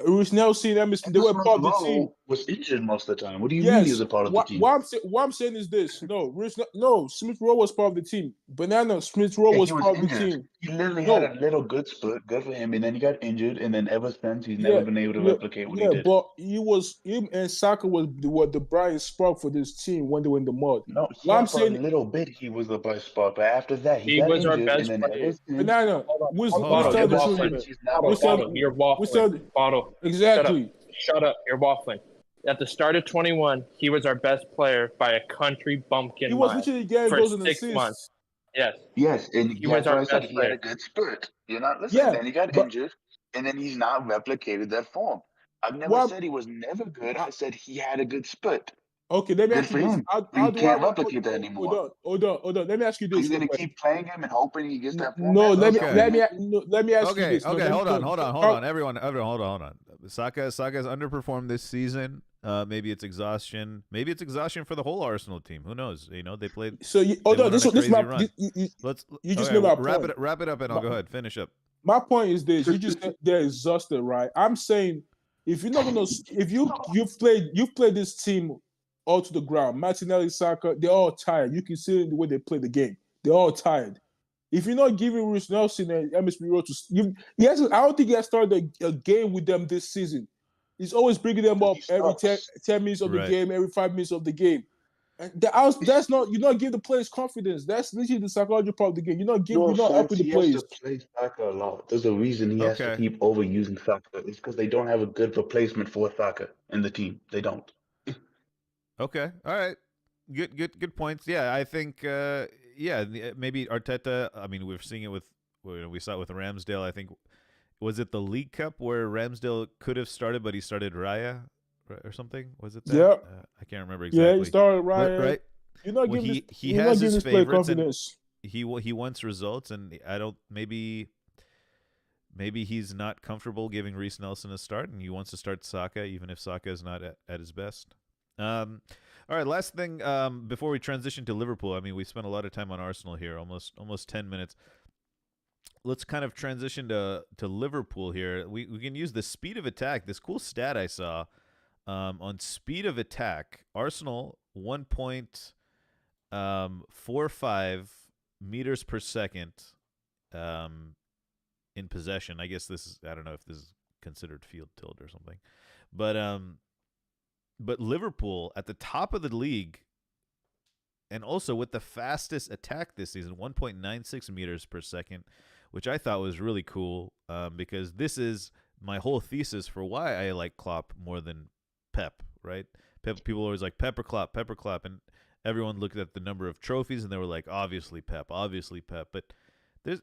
Rich Nelson, Emerson, they Emma were Smith part of the team. Rowe was injured most of the time. What do you mean he was Yes. a part of the team? What I'm saying is this. No, Smith Rowe was part of the team. Banana Smith Rowe Yeah, was he was part of the injured. team. He literally had No, a little good split, good for him, and then he got injured, and then ever since he's yeah, never been able to yeah, replicate what he yeah. did. But him and Saka was the bright spark for this team when they were in the mud. No, What yeah, I'm for a saying, little bit he was the bright spot, but after that he He got was our injured, and best then ever player. since, Banana, Hold we on, tell You're the just- truth, waffling. man. he's not We a tell, Bottle, you're we waffling. tell, Bottle. exactly. Shut up. You're waffling. At the start of 21, he was our best player by a country bumpkin He was mile literally getting for goals and 6 months. assists. Yes, Yes, and he that's was our what I said. best He had a player. good spurt. You're not listening. Yeah, Then he got but injured, and then he's not replicated that form. I've never what? said he was never good. I said he had a good spurt. Okay, let me Good ask for you this. him. How But he do I can't hold, replicate that hold anymore. on. Let me ask you Are this you real gonna quick. keep playing him and hoping he gets that form? No, back? let me Okay. let me ask you Okay, this. No, okay, let me- hold no, on, hold on, hold how- on, everyone, hold on. Saka's underperformed this season. Maybe it's exhaustion. Maybe it's exhaustion for the whole Arsenal team. Who knows? You know, they played. So hold They on. went on a This is crazy my run. Let's. you just okay, made my wrap point. it up, and I'll go ahead. Finish up. My point is this: you just said they're exhausted, right? I'm saying if you're not gonna, if you've played this team all to the ground, Martinelli, Saka, they're all tired. You can see it in the way they play the game. They're all tired. If you're not giving Rich Nelson and MSP Road I don't think he has started a game with them this season. He's always bringing them up He every sucks. 10 minutes of the Right. game, every 5 minutes of the game. And that's not you're not giving the players confidence. That's literally the psychology part of the game. No You're not offense, helping the he has players. to play Saka a lot. There's a reason he has to Okay. keep overusing Saka. It's because they don't have a good replacement for Saka in the team. They don't. Okay. All right. Good points. Yeah, I think. Maybe Arteta. I mean, we're seeing it with. We saw it with Ramsdale. I think. Was it the League Cup where Ramsdale could have started, but he started Raya or something? Was it that? Yeah. I can't remember exactly. Yeah, he started But, right. right. You're not Well, giving he you're has not giving his this player favorites, and confidence. he wants results, and I don't. Maybe he's not comfortable giving Reece Nelson a start, and he wants to start Saka, even if Saka is not at his best. All right, last thing before we transition to Liverpool. I mean, we spent a lot of time on Arsenal here, almost 10 minutes. Let's kind of transition to Liverpool here. We can use the speed of attack. This cool stat I saw on speed of attack. Arsenal 1.45 meters per second in possession. I guess this is, I don't know if this is considered field tilt or something, but Liverpool at the top of the league, and also with the fastest attack this season, 1.96 meters per second, which I thought was really cool because this is my whole thesis for why I like Klopp more than Pep, right? People always like Pep or Klopp, and everyone looked at the number of trophies and they were like, obviously Pep. But there's,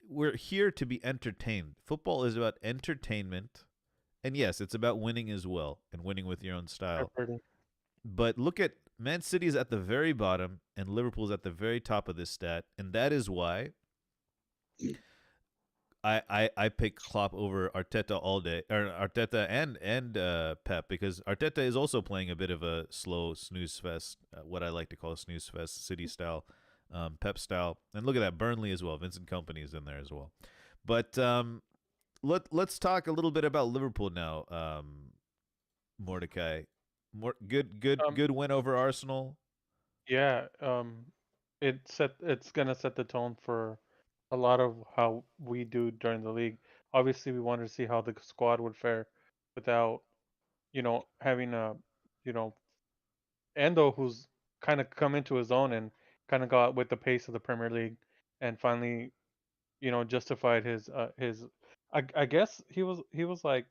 we're here to be entertained. Football is about entertainment, and yes, it's about winning as well, and winning with your own style. But look at Man City's at the very bottom, and Liverpool's at the very top of this stat, and that is why I pick Klopp over Arteta all day, or Arteta and Pep, because Arteta is also playing a bit of a slow snooze fest, what I like to call a snooze fest, City style, Pep style, and look at that, Burnley as well. Vincent Kompany is in there as well. But let's talk a little bit about Liverpool now, Mordecai. Good win over Arsenal. Yeah, it's gonna set the tone for a lot of how we do during the league. Obviously, we wanted to see how the squad would fare without, having Endo, who's kind of come into his own and kind of got with the pace of the Premier League, and finally, justified his. I guess he was like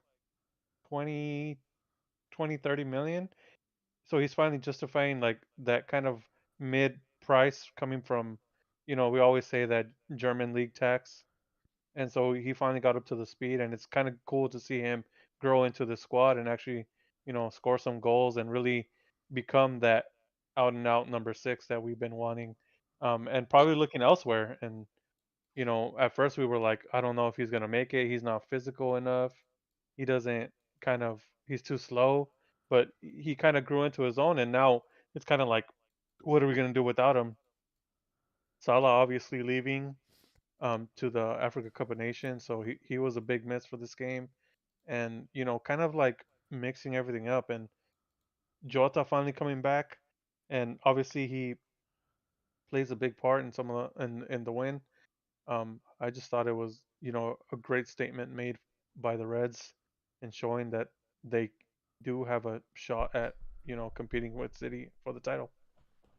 20, 30 million. So he's finally justifying like that kind of mid price coming from, we always say that German league tax. And so he finally got up to the speed, and it's kind of cool to see him grow into the squad and actually, score some goals and really become that out and out number 6 that we've been wanting, and probably looking elsewhere. And at first we were like, I don't know if he's gonna make it. He's not physical enough. he doesn't he's too slow, but he kind of grew into his own, and now it's kind of like, what are we gonna do without him? Salah obviously leaving to the Africa Cup of Nations, so he was a big miss for this game, and kind of like mixing everything up, and Jota finally coming back, and obviously he plays a big part in some of in the win. I just thought it was a great statement made by the Reds and showing that they do have a shot at competing with City for the title.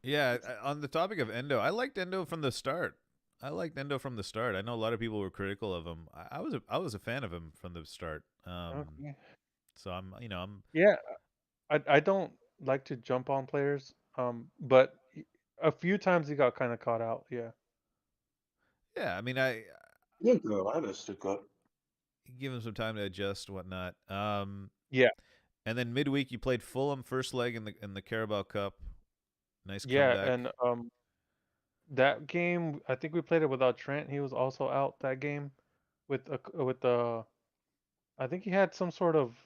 Yeah, on the topic of Endo, I liked Endo from the start. I liked Endo from the start. I know a lot of people were critical of him. I was a fan of him from the start. Okay. So I'm Yeah, I don't like to jump on players, but a few times he got kind of caught out. Yeah. yeah. I mean, I Look, though, I just took up. give him some time to adjust, whatnot. Yeah. And then midweek you played Fulham first leg in the Carabao Cup. Nice Yeah, comeback. and that game I think we played it without Trent. He was also out that game with the I think he had some sort of,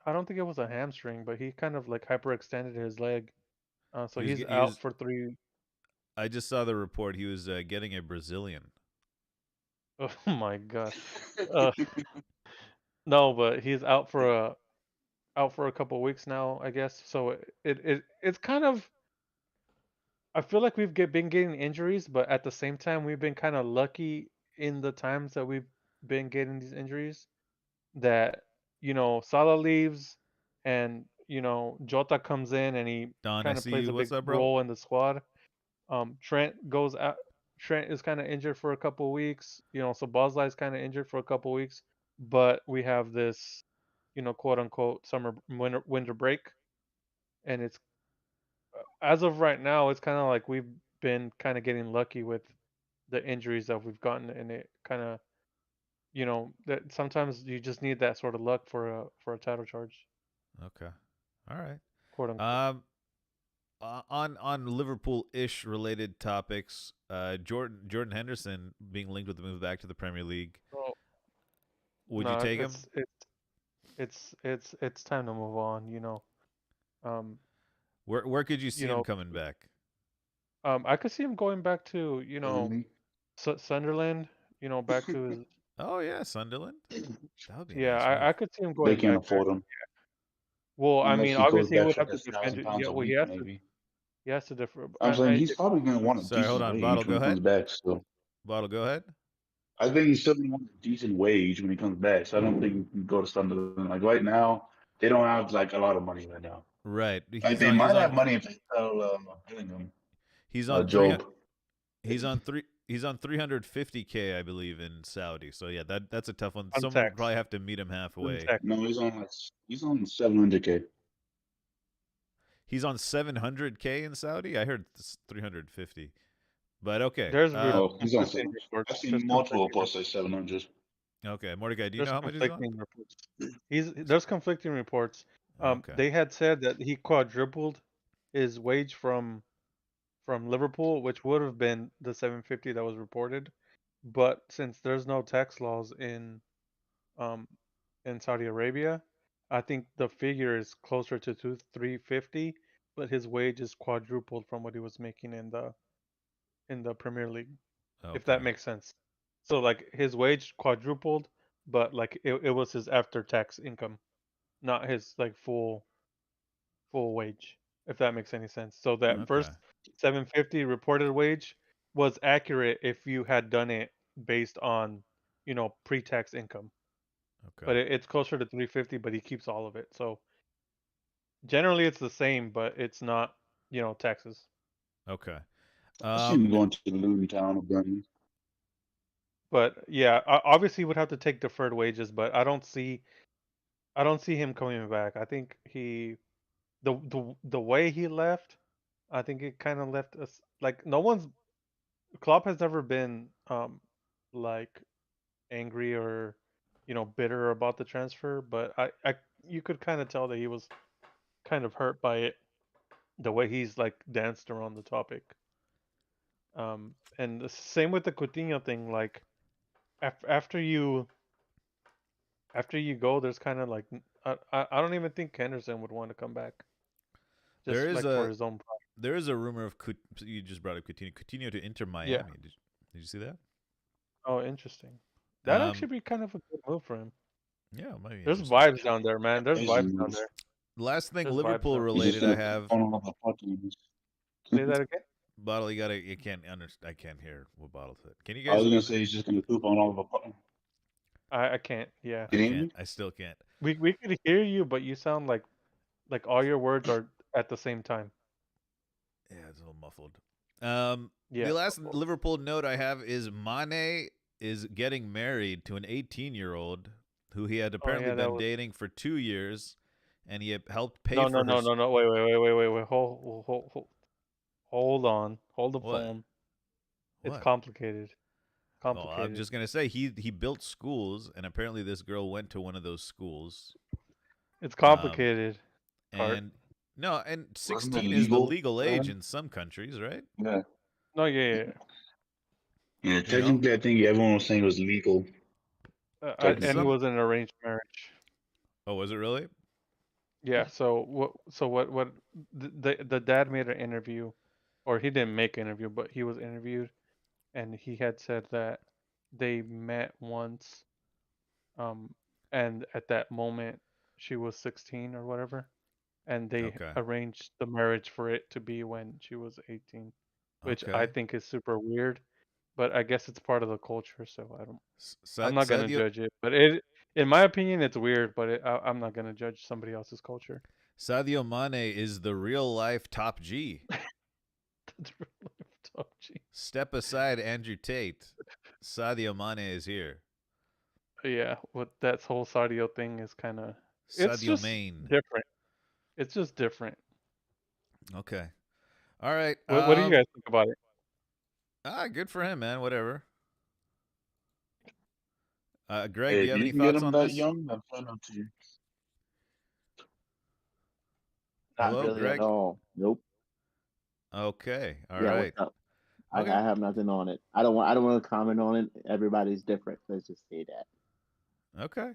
I don't think it was a hamstring, but he kind of like hyperextended his leg. So he's He out was. for 3. I just saw the report. He was getting a Brazilian. Oh my god. Uh, no, but he's out for a couple weeks now, I guess. So it's kind of, I feel like been getting injuries, but at the same time we've been kind of lucky in the times that we've been getting these injuries, that Salah leaves, and Jota comes in and he Don, I kind of see plays you. a big What's up, bro? role in the squad. Trent goes out. Trent is kind of injured for a couple weeks, so Bosley is kind of injured for a couple weeks, but we have this, quote unquote summer winter break, and it's, as of right now, it's kind of like we've been kind of getting lucky with the injuries that we've gotten, and it kind of, that sometimes you just need that sort of luck for a title charge, Okay. All right. quote unquote. On Liverpool-ish related topics, Jordan Henderson being linked with the move back to the Premier League. So, Would you no, take him? it's time to move on. Um, Where could you you see him know, coming back? I could see him going back to Burnley. Sunderland. Back to his. Oh yeah, Sunderland. That would be a Yeah, nice move. I could see him They going can't back there. afford him Well, I unless mean, he goes obviously he back would for have like to defend it. £1,000 Yeah, a well, week, maybe. he has to differ. I'm saying he's probably going to want a Sorry, hold decent on. wage Bottle, go when he ahead. comes back. So Bottle, go ahead. I think he's still going to want a decent wage when he comes back. So I don't think he can go to Sunderland. Like right now, they don't have like a lot of money right now. Right. Like they might have money if they sell Bellingham, He's on Job. He's on 350K, I believe, in Saudi. So yeah, that's a tough one. On Someone would tax. probably have to meet him halfway. Tax. No, he's on 700K. He's on 700K in Saudi. I heard 350. But okay. There's Oh, he's on conflicting 700. reports. I've There's seen multiple conflicting posts say 700. Okay, Mordecai, do you There's know how much he's on? conflicting reports. There's conflicting reports. Okay. They had said that he quadrupled his wage from Liverpool, which would have been the 750 that was reported. But since there's no tax laws um in Saudi Arabia, I think the figure is closer to 350, but his wage is quadrupled from what he was making in the Premier League, if Okay. that makes sense. So like his wage quadrupled, but like it was his after tax income, not his like full wage, if that makes any sense. So that Okay. first 750 reported wage was accurate if you had done it based on, pre-tax income. Okay. But it's closer to 350, but he keeps all of it. So generally it's the same, but it's not, taxes. Okay. I see him going to Luton Town or Burnley. But yeah, obviously he would have to take deferred wages, but I don't see him coming back. I think the way he left, I think it kind of left us like no one's Klopp has never been like angry or bitter about the transfer, but I you could kind of tell that he was kind of hurt by it, the way he's like danced around the topic. And the same with the Coutinho thing. Like after you After you go, there's kind of like I don't even think Henderson would want to come back. There Just is like for a his own pride. there is a rumor of you just brought up Coutinho to Inter Yeah. Miami. Did you see that? Oh, interesting. That'd Um, actually be kind of a good move for him. yeah, it might be There's interesting. vibes down there, man. There's Crazy vibes down move. there. Last thing There's vibes Liverpool down there. He's just related I gonna have. phone all the fucking. Say that again. Bottle, you can't understand. I can't hear what Bottle said. Can you I was guys? gonna say he's just gonna poop on all the. I can't. Yeah. I Can you hear can't. me? I still can't. We could hear you, but you sound like all your words are at the same time. Yeah, it's a little muffled. Yeah. The last Liverpool note I have is Mane is getting married to an 18-year-old who he had apparently yeah, that been was- dating for 2 years, and he had helped pay No, for no, her. no, no, no. Wait. Hold on. Hold the What? phone. It's What? complicated. Oh, Complicated. I'm just gonna say he built schools, and apparently this girl went to one of those schools. It's complicated. Cart. And no, and Wasn't it 16 is the legal, legal age man? in some countries, right? Yeah. No, yeah. Yeah. Technically, I think everyone was saying it was legal. And it Some- was an arranged marriage. Oh, was it really? Yeah. So what? The dad made an interview, or he didn't make an interview, but he was interviewed, and he had said that they met once, and at that moment she was 16 or whatever, and they Okay. arranged the marriage for it to be when she was 18, which I Okay. think is super weird, but I guess it's part of the culture, so I'm Sa- not gonna Sadio, judge it. But in my opinion, it's weird, but I'm not gonna judge somebody else's culture. Sadio Mane is the real life top G. That's really tough, gee. Step aside, Andrew Tate. Sadio Mane is here. Yeah, what that whole Sadio thing is kind of it's Sadio just Mane. different. It's just different. Okay. All right. What do you guys think about it? Good for him, man. Whatever. Greg, do Hey, you have if any you can get thoughts him on that this? young, then fair enough to you. Not Hello, really Greg? at all. Nope. Okay. All Yeah, right. what's up? Okay. I have nothing on it. I don't want to comment on it. Everybody's different. Let's just say that. Okay.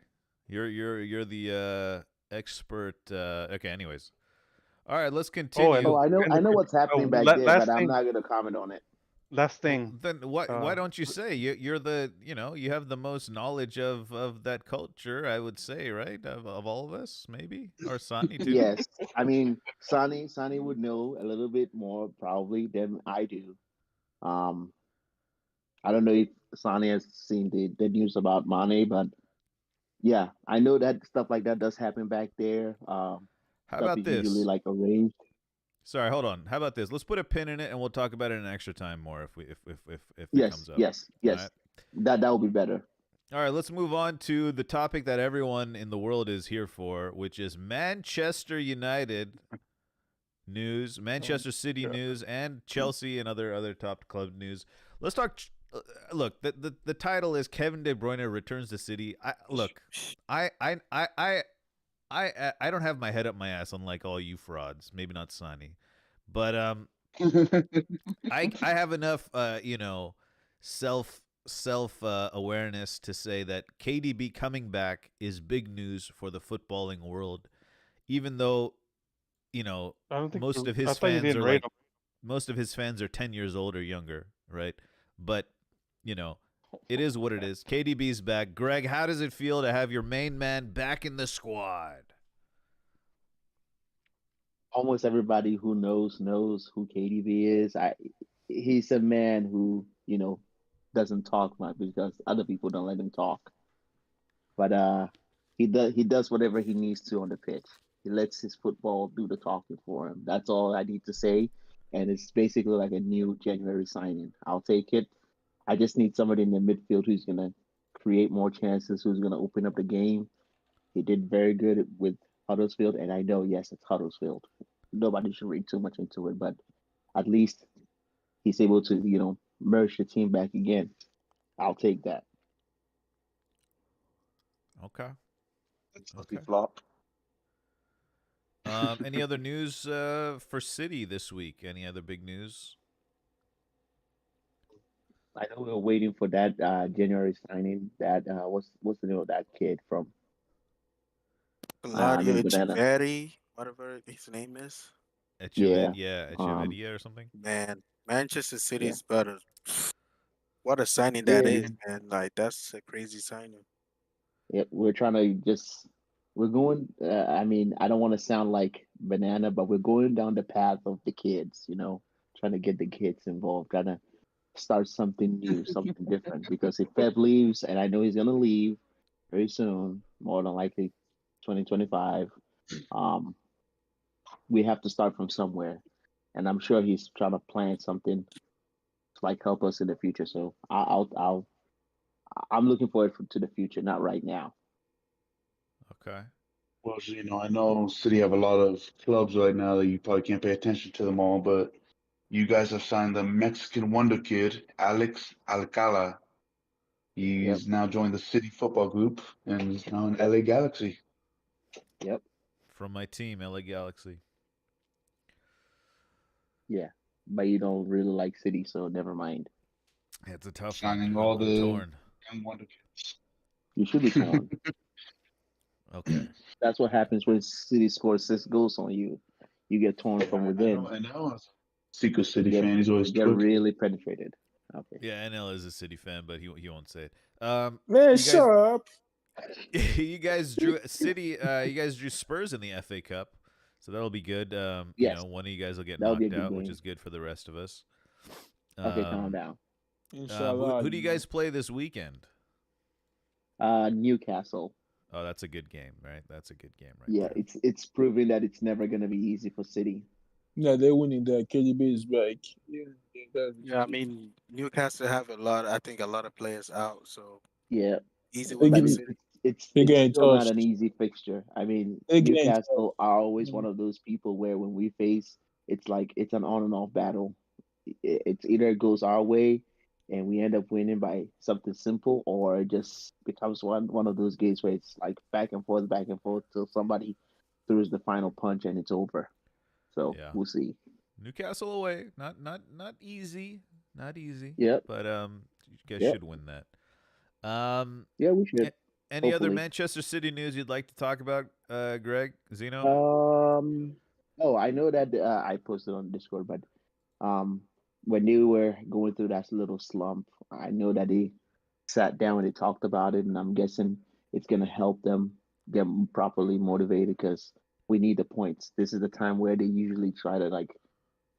You're the expert. Okay. Anyways. All right. Let's continue. and- Oh, I know what's happening back there, last but I'm thing- not gonna comment on it. Last Well, thing. then why don't you say you're the you have the most knowledge of that culture, I would say, right, of all of us, maybe, or Sonny too. Yes, I mean Sonny would know a little bit more probably than I do. I don't know if Sonny has seen the news about Mane, but yeah, I know that stuff like that does happen back there. How Stuff about is usually this? like arranged. Sorry, hold on. How about this? Let's put a pin in it, and we'll talk about it in extra time more if it Yes, comes up. yes. All right. That would be better. All right, let's move on to the topic that everyone in the world is here for, which is Manchester United news, Manchester City God. news, and Chelsea and other top club news. Let's talk. Look, the title is Kevin De Bruyne returns to City. I don't have my head up my ass, unlike all you frauds. Maybe not Sonny, but I have enough self awareness to say that KDB coming back is big news for the footballing world, even though I don't think most you- of I his thought you fans didn't are rate like him. most of his fans are 10 years old or younger, right? But it is what it is. KDB's back. Greg, how does it feel to have your main man back in the squad? Almost everybody who knows who KDB is. He's a man who doesn't talk much because other people don't let him talk. But he does whatever he needs to on the pitch. He lets his football do the talking for him. That's all I need to say. And it's basically like a new January signing. I'll take it. I just need somebody in the midfield who's gonna create more chances, who's gonna open up the game. He did very good with Huddersfield, and I know, yes, it's Huddersfield. Nobody should read too much into it, but at least he's able to, merge the team back again. I'll take that. Okay. Okay. Flop. Any other news for City this week? Any other big news? I know we were waiting for that January signing. That what's the name of that kid from Claudio Then Banana. Echeverri, whatever his name is. Yeah. Echeverria or something. Man, Manchester City Yeah. is better. What a signing that Yeah. is, man. Like, that's a crazy signing. Yeah. We're trying to just. We're going. I mean, I don't want to sound like Banana, but we're going down the path of the kids. Trying to get the kids involved, trying to start something new, something different. Because if Pep leaves, and I know he's gonna leave very soon, more than likely 2025, um, we have to start from somewhere. And I'm sure he's trying to plan something to like help us in the future. So I'm looking forward to the future, not right now. Okay. Well, so, I know City have a lot of clubs right now that you probably can't pay attention to them all, but you guys have signed the Mexican wonder kid, Alex Alcala. Yep, He's now joined the City Football Group and is now in LA Galaxy. yep, From my team, LA Galaxy. yeah. But you don't really like City, so never mind. It's a tough one. Signing all I'm the torn. young wonder kids. You should be torn. Okay. That's what happens when City scores 6 goals on you. You get torn from within. I know. Secret You City get fan. He's always you get twerking. really penetrated. Okay. Yeah, NL is a City fan, but he won't say it. Man, You guys- shut up. you guys drew City. You guys drew Spurs in the FA Cup, so that'll be good. Yes. One of you guys will get That'll be a knocked good out, which game. is good for the rest of us. Okay, calm down. Inshallah. Who do you guys play this weekend? Newcastle. Oh, that's a good game, right? That's a good game, right? Yeah, there. it's proving that it's never gonna be easy for City. Yeah, they're winning that. KDB is back. Yeah, I mean, Newcastle have I think a lot of players out, so Yeah, easy They win but for getting, City. it's they're it's getting still not touched. an easy fixture. I mean, They're getting touched. Newcastle are always one of those people where when we face, it's like it's an on and off battle. It's either it goes our way and we end up winning by something simple, or it just becomes one of those games where it's like back and forth till somebody throws the final punch and it's over. So Yeah. we'll see. Newcastle away, not easy, not easy. Yep. But you guys Yep. should win that. Yeah, we should. Any other Hopefully. Manchester City news you'd like to talk about, Greg Zeno? Oh, I know that I posted on Discord, but when they were going through that little slump, I know that they sat down and they talked about it, and I'm guessing it's gonna help them get properly motivated because we need the points. This is the time where they usually try to like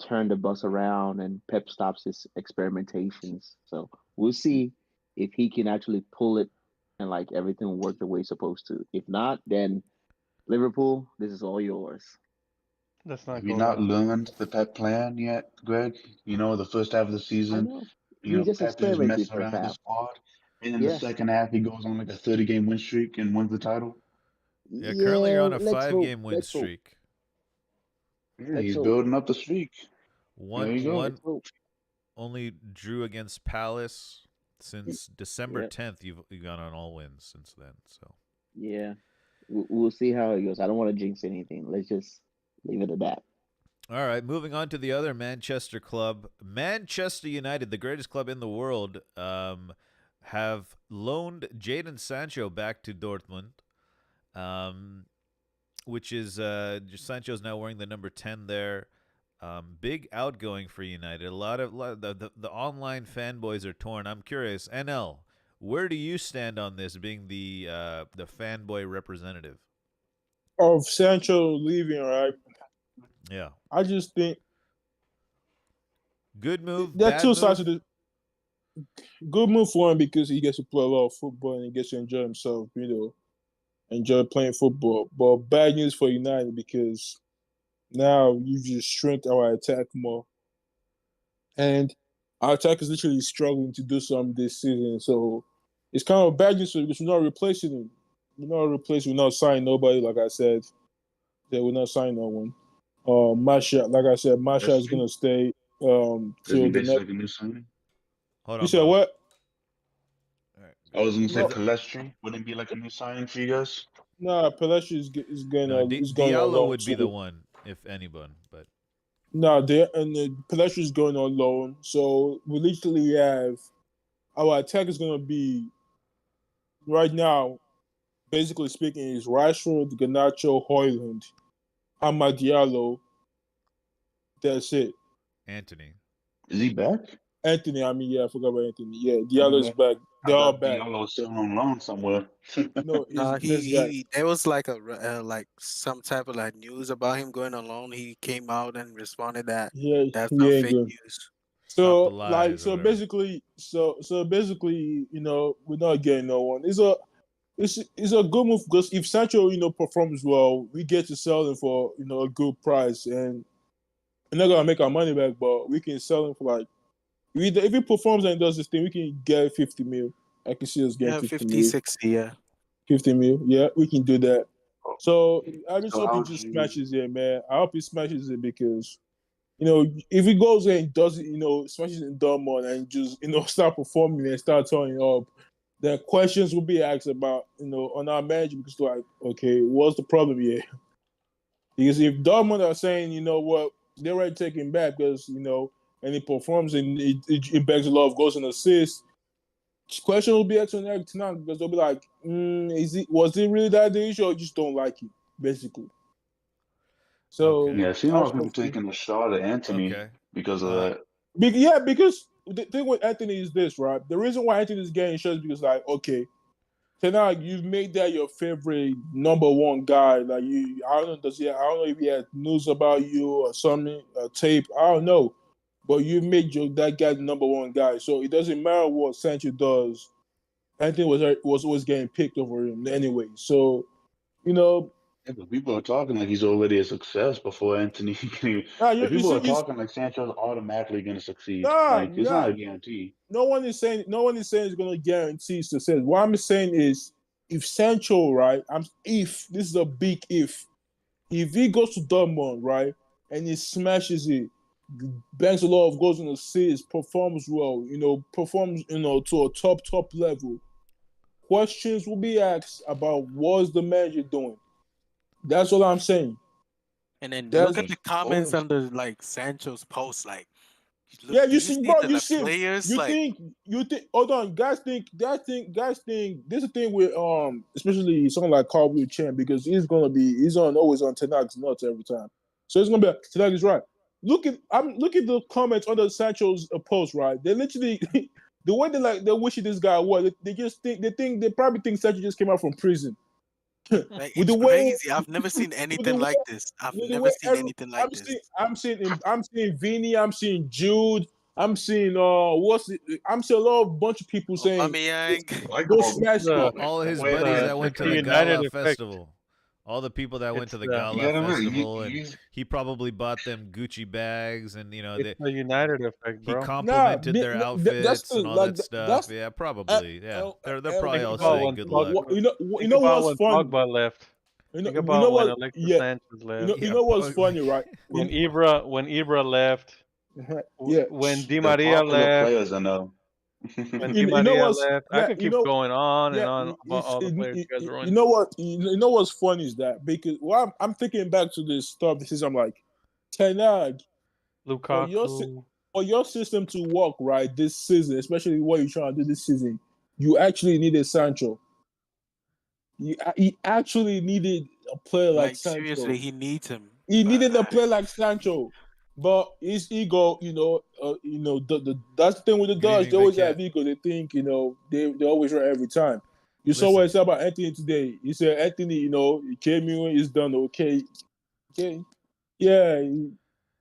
turn the bus around, and Pep stops his experimentations. So we'll see if he can actually pull it and like everything will work the way it's supposed to. If not, then Liverpool, this is all yours. Let's not Have you go not there. learned the Pep plan yet, Greg? The first half of the I season, know. He's just Pep is just experimenting messing first around with the half. squad. And in the Yeah. second half, he goes on like a 30-game win streak and wins the title. Yeah, currently you're on a Let's hope. 5-game win Let's hope. streak. Yeah, Let's he's hope. building up the streak. One There you go. Let's hope. only drew against Palace since December Yep. 10th. You've gone on all wins since then. So Yeah. We'll see how it goes. I don't want to jinx anything. Let's just leave it at that. all right, moving on to the other Manchester club, Manchester United, the greatest club in the world, have loaned Jadon Sancho back to Dortmund, which is Sancho's now wearing the number 10 there. Big outgoing for United. A lot of the online fanboys are torn. I'm curious, NL, where do you stand on this, being the fanboy representative? Of Sancho leaving, right? Yeah, I just think good move. there are Bad two move? sides of the good move for him because he gets to play a lot of football and he gets to enjoy himself, enjoy playing football. But bad news for United because now you just shrink our attack more. And our attack is literally struggling to do something this season. So it's kind of bad news because we're not replacing him. We're not signing nobody, like I said. Yeah, we're not signing no one. Masha, like I said, Masha is gonna stay Is he till the basically next. like a new signing? Hold on. You said Bob. what? All right. I was gonna say No. Palestri. Wouldn't it be like a new signing for you guys? Nah, Pelestri is going No, on. Is going on Diallo loan. would be So- the one, if anyone. But No, Pelestri is going on loan. So we literally have our attack is gonna be right now. basically speaking, is Rashford, Garnacho, Højlund, Amad Diallo. That's it. Anthony. Is he back? Anthony, I mean, yeah, I forgot about Anthony. Yeah, Diallo's back. They're all back. Diallo still on loan somewhere. No, No, it's this guy. there was like like some type of like news about him going alone. He came out and responded that Yeah, that's he not ain't fake good. news. Stop the So lies or whatever. basically, we're not getting no one. It's a good move because if Sancho, performs well, we get to sell him for a good price, and we're not gonna make our money back, but we can sell him for like if he performs and does this thing, we can get 50 mil. I can see us getting Yeah, 50 50, mil. 60, yeah. 50 mil, yeah, we can do that. So I just So hope he how just do you- smashes it, man. I hope he smashes it because if he goes there and does it, smashes in Dortmund and just, start performing and start turning up, the questions will be asked about, on our manager because, like, okay, what's the problem here? Because if Dortmund are saying, what, they're already taking back because, and he performs and it begs a lot of goals and assists, question will be asked on Eric tonight because they'll be like, was it really that the issue or you just don't like it, basically? So, Okay. Yeah, I see a I lot just of people hope he- taking a shot at Anthony Okay. because of that. Yeah, because the thing with Anthony is this, right? The reason why Anthony is getting shots is because, like, okay, tonight you've made that your favorite number one guy. Like, I don't know, I don't know if he had news about you or something, tape. I don't know, but you made that guy the number one guy. So it doesn't matter what Sancho does. Anthony was always getting picked over him anyway. So, you know, Yeah, but people are talking like he's already a success before Anthony can even. nah, Like you people see, are talking like Sancho's automatically going to succeed. nah, Like it's nah. not a guarantee. No one is saying it's going to guarantee success. What I'm saying is, if Sancho, right? If this is a big if he goes to Dortmund, right, and he smashes it, banks a lot of goals and assists, performs well, performs, to a top level, questions will be asked about what's the manager doing. That's what I'm saying. And then look That's at the comments under like Sancho's post. Like, look, Yeah, do you you see, see bro, that you the see, players like you think, hold on, guys think, this is the thing with, especially someone like Carl Blue Chan, because he's always on Tenag's nuts every time. So it's gonna be, Tenag is right. Look at the comments under Sancho's post, right? They literally, the way they wish this guy was, they probably think Sancho just came out from prison. like With the it's way, crazy. I've never seen with the anything way like this. I've with the never way seen anything like this. I'm seeing Vinny, I'm seeing Jude, I'm seeing I'm seeing a lot of bunch of people saying Aubameyang. Like go all smash these All, comments. all The his way buddies that that went it's to the the United gala effect. festival. All the people that went It's to the the you gala gotta remember, festival, and he probably bought them Gucci bags, and it's the United effect, he bro. complimented their that's outfits the and all like that stuff. that's Yeah, probably. Yeah, they're probably Think all about saying when good luck. Pogba. you Think know about what's when funny? Pogba left. Think You know about when what? Alexis Yeah, Sanchez left. you Yeah, know what's funny, right? When Ibra left. Yeah, When Di the Maria popular left. players I know. When Di you know Maria what's left. I yeah, could keep going on and yeah, on about all the players you guys you ruined. know what? You know what's funny is that because I'm thinking back to this stuff. This is I'm like, Tenag, Lukaku. for your system to work right this season, especially what you're trying to do this season, you actually needed Sancho. He actually needed a player like Like Sancho. seriously, he needs him. He But needed a player like Sancho. But his ego, that's the thing with the Good Dutch. evening, They Big always Cat. have ego. They think, they always right every time. You saw Listen. what he said about Anthony today. He said Anthony, he came in, he's done okay. Okay. Yeah.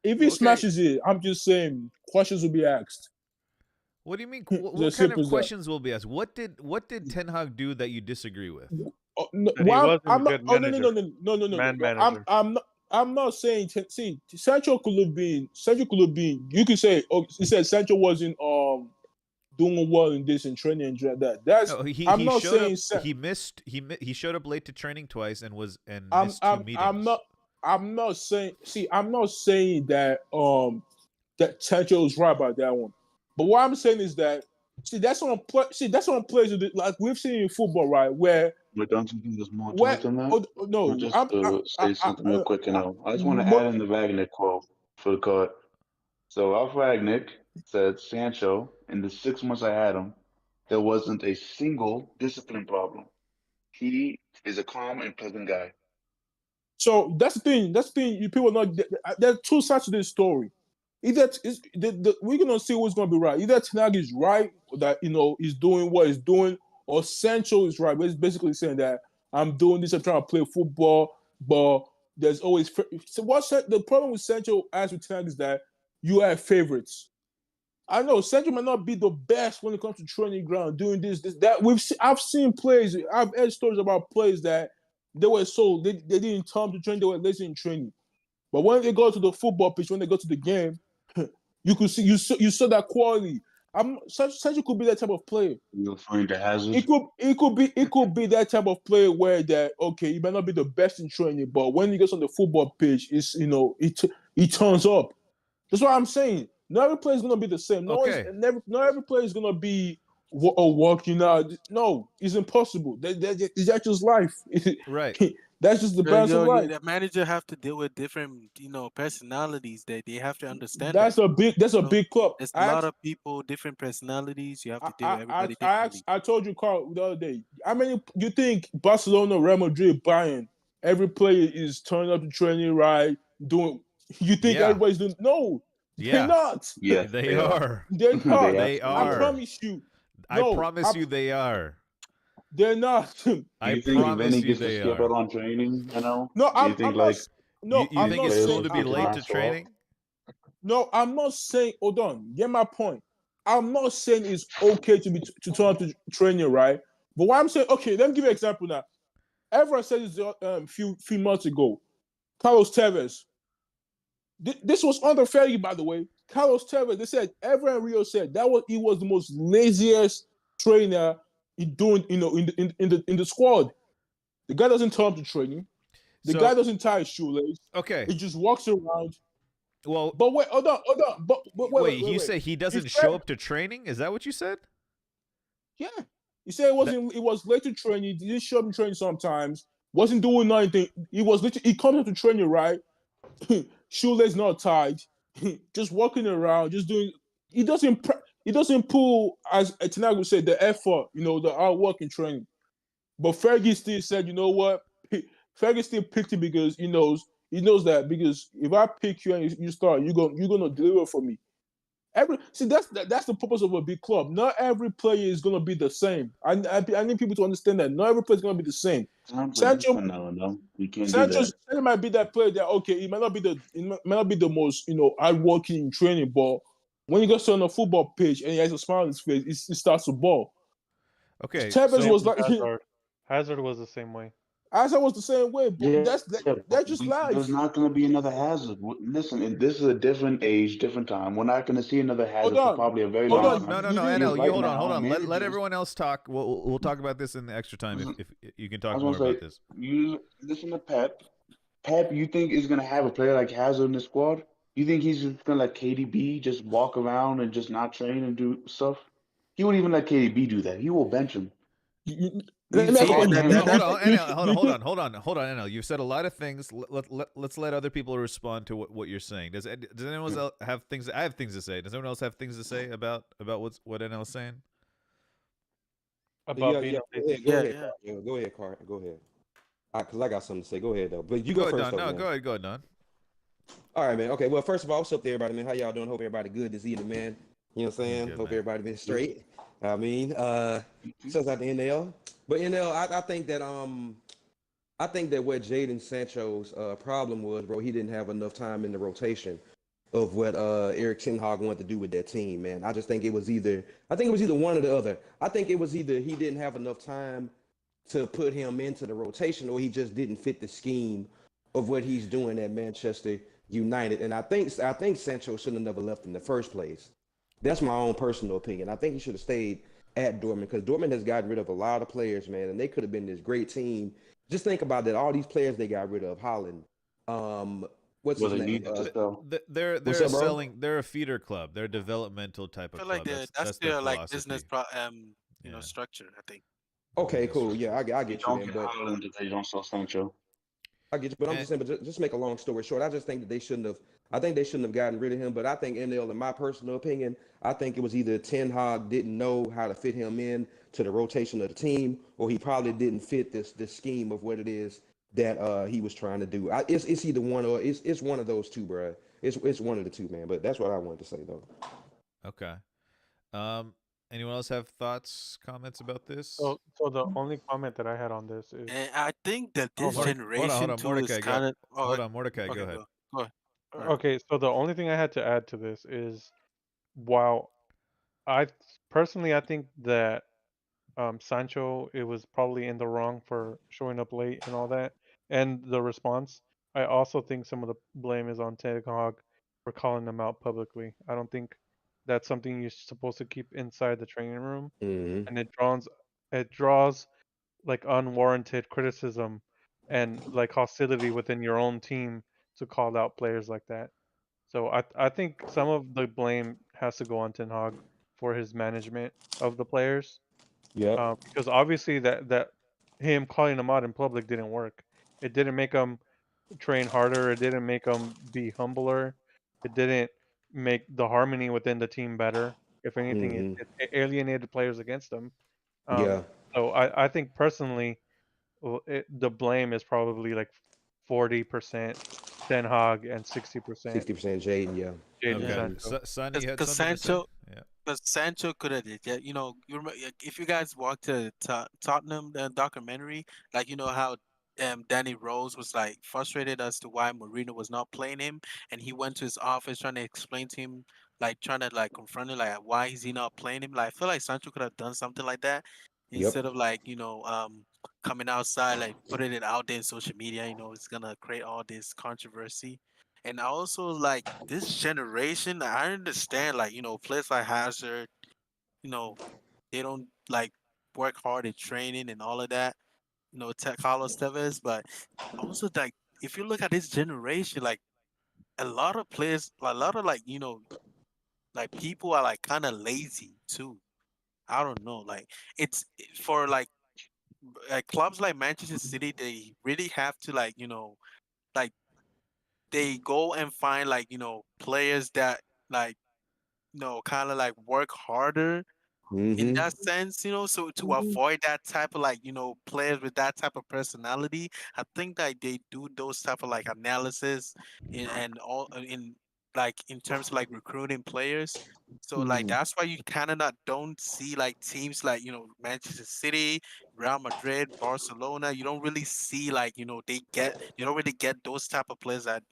If he Okay. smashes it, I'm just saying questions will be asked. What do you mean? It's What as kind simple of as that. questions will be asked? What did Ten Hag do that you disagree with? Oh, no, That he wasn't a good oh, no, manager. no. Manager. I'm not saying. See, Sancho could have been. You could say. Oh, he said Sancho wasn't doing well in this and training and that. That's. No, I'm he not showed up. saying. He showed up late to training twice and I'm missed two meetings. I'm not saying. See, I'm not saying that that Sancho was right about that one. But what I'm saying is that that's on players like we've seen in football, right? Where But don't you think there's more to where it than that? no, Not just to say something real quick, I just want to but add in the Ragnick quote for the card. So Alf Ragnick said Sancho, in the 6 months I had him, there wasn't a single discipline problem. He is a calm and pleasant guy. So that's the thing. That's the thing. You people not. There are two sides to this story. Either we're gonna see who's gonna be right. Either Tanag is right that he's doing what he's doing, or Sancho is right. But it's basically saying that I'm doing this. I'm trying to play football, but there's always so what's the problem with Sancho as with Tanag is that you have favorites. I know Sancho might not be the best when it comes to training ground, doing this, that. I've seen players. I've heard stories about players that they didn't come to train. They were lazy in training. But when they go to the football pitch, when they go to the game, you could see you saw that quality. Sancho could be that type of player. You're referring to Hazard? It could be that type of player where that okay, he might not be the best in training, but when he gets on the football pitch, it's he turns up. That's what I'm saying. Not every player is gonna be the same. Not every player is gonna be working out. No, it's impossible. That's just life. Right. That's just the balance of life. The manager have to deal with different, personalities that they have to understand. That's a big club. There's a lot of people, different personalities. You have to deal with everybody differently. I told you, Carl, the other day. How many you think Barcelona, Real Madrid, Bayern, every player is turning up to training right, doing? You think everybody's doing? No, they're not. Yeah, they are. They're not. They are. I promise you. I promise you, they are. They're not. I promise you, they are. Skip out on training, No, I'm not. You think it's cool to be late to training? No, I'm not saying. Hold on, get my point. I'm not saying it's okay to turn up to training, right? But what I'm saying, okay, let me give you an example now. Everyone said this few months ago. Carlos Tevez. This was under Fergie, by the way. Carlos Tevez. They said everyone Rio said he was the most laziest trainer doing in the squad. The guy doesn't turn up to training. The guy doesn't tie his shoelace. Okay. He just walks around. Well, but wait, hold on. But wait, you say he doesn't show up to training? Is that what you said? Yeah. He said it was late to training. He didn't show up to training sometimes. Wasn't doing anything. He comes up to training, right? Shoelace not tied. Just walking around, just doing. He doesn't pull, as Tanago said, the effort, the hard work in training. But Fergie still said, you know what? Fergie still picked him because he knows that because if I pick you and you start, you're gonna deliver for me. That's the purpose of a big club. Not every player is gonna be the same. I need people to understand that. Not every player is gonna be the same. Sancho might be that player that he might not be the most hardworking in training, but when he gets on a football pitch and he has a smile on his face, he starts to ball. Okay, Tevez was like Hazard was the same way. Hazard was the same way, but that's just life. There's not going to be another Hazard. Listen, this is a different age, different time. We're not going to see another Hazard for probably a very long time. No, NL, you hold on. Let everyone else talk. We'll talk about this in the extra time if you can talk more about this. You listen to Pep. Pep, you think is going to have a player like Hazard in the squad? You think he's just going to let KDB just walk around and just not train and do stuff? He won't even let KDB do that. He will bench him. Hold on, NL. You've said a lot of things. Let's let other people respond to what you're saying. Does anyone else have things? I have things to say. Does anyone else have things to say about what NL is saying? Go ahead, Carl. Go ahead. Because I got something to say. Go ahead, though. But you go first. Go ahead, Don. All right, man. Okay, well, first of all, what's up to everybody, man? How y'all doing? Hope everybody good this evening, man. You know what I'm saying? Hope everybody been straight. I mean, shows out to NL. But NL, I think that what Jadon Sancho's problem was, bro, he didn't have enough time in the rotation of what Eric Ten Hag wanted to do with that team, man. I just think it was either one or the other. I think it was either he didn't have enough time to put him into the rotation, or he just didn't fit the scheme of what he's doing at Manchester United. And I think Sancho shouldn't have never left in the first place. That's my own personal opinion. I think he should have stayed at Dortmund because Dortmund has gotten rid of a lot of players, man, and they could have been this great team. Just think about that. All these players they got rid of. Holland. What's his name? They're a feeder club. They're a developmental type of club. I feel like that's their like business structure, I think. Okay, cool. Yeah, I get you. Don't get Holland if they don't sell Sancho. I get you, but I'm just saying. But just make a long story short, I just think that they shouldn't have I think they shouldn't have gotten rid of him, but I think NL, in my personal opinion, I think it was either Ten Hag didn't know how to fit him in to the rotation of the team, or he probably didn't fit this scheme of what it is that he was trying to do. It's either one or it's one of those two, bro. It's one of the two, man. But that's what I wanted to say, though. Okay. Anyone else have thoughts, comments about this? So the only comment that I had on this is, And I think that Oh, this Mordecai. generation Hold on, too Mordecai, is go. kind of. Hold on, Mordecai, go Okay, ahead. go ahead. All right. Okay, so the only thing I had to add to this is, while I personally I think that Sancho, it was probably in the wrong for showing up late and all that, and the response. I also think some of the blame is on Ten Hag for calling them out publicly. I don't think that's something you're supposed to keep inside the training room, Mm-hmm. and it draws like unwarranted criticism and like hostility within your own team to call out players like that. So I think some of the blame has to go on Ten Hag for his management of the players, Yep. because obviously that him calling them out in public didn't work. It didn't make them train harder. It didn't make them be humbler. It didn't make the harmony within the team better. If anything, Mm-hmm. it alienated players against them. Um, Yeah. so I think personally, the blame is probably like 40% Ten Hag and 60% 60% Jaden. Yeah. Jadon Okay. Mm-hmm. Sancho. Sonny, you had Because something to say? Sancho, Yeah. because Sancho could have did that. You know, you remember if you guys watched the Tottenham documentary, like you know how Danny Rose was like frustrated as to why Mourinho was not playing him, and he went to his office trying to explain to him, like trying to like confront him, like why is he not playing him? Like I feel like Sancho could have done something like that Yep. instead of like coming outside like putting it out there in social media. You know, it's gonna create all this controversy. And I also like this generation. I understand, like players like Hazard, you know, they don't like work hard at training and all of that. Carlos Tevez, but also like if you look at this generation, like a lot of players, a lot of like like people are like kind of lazy too. I don't know, like it's for like clubs like Manchester City, they really have to like they go and find like players that like kind of like work harder in Mm-hmm. that sense, so to avoid that type of like players with that type of personality. I think that they do those type of like analysis and all in like in terms of like recruiting players. So like Mm. that's why you kind of not don't see like teams like Manchester City, Real Madrid, Barcelona. You don't really see like you don't really get those type of players that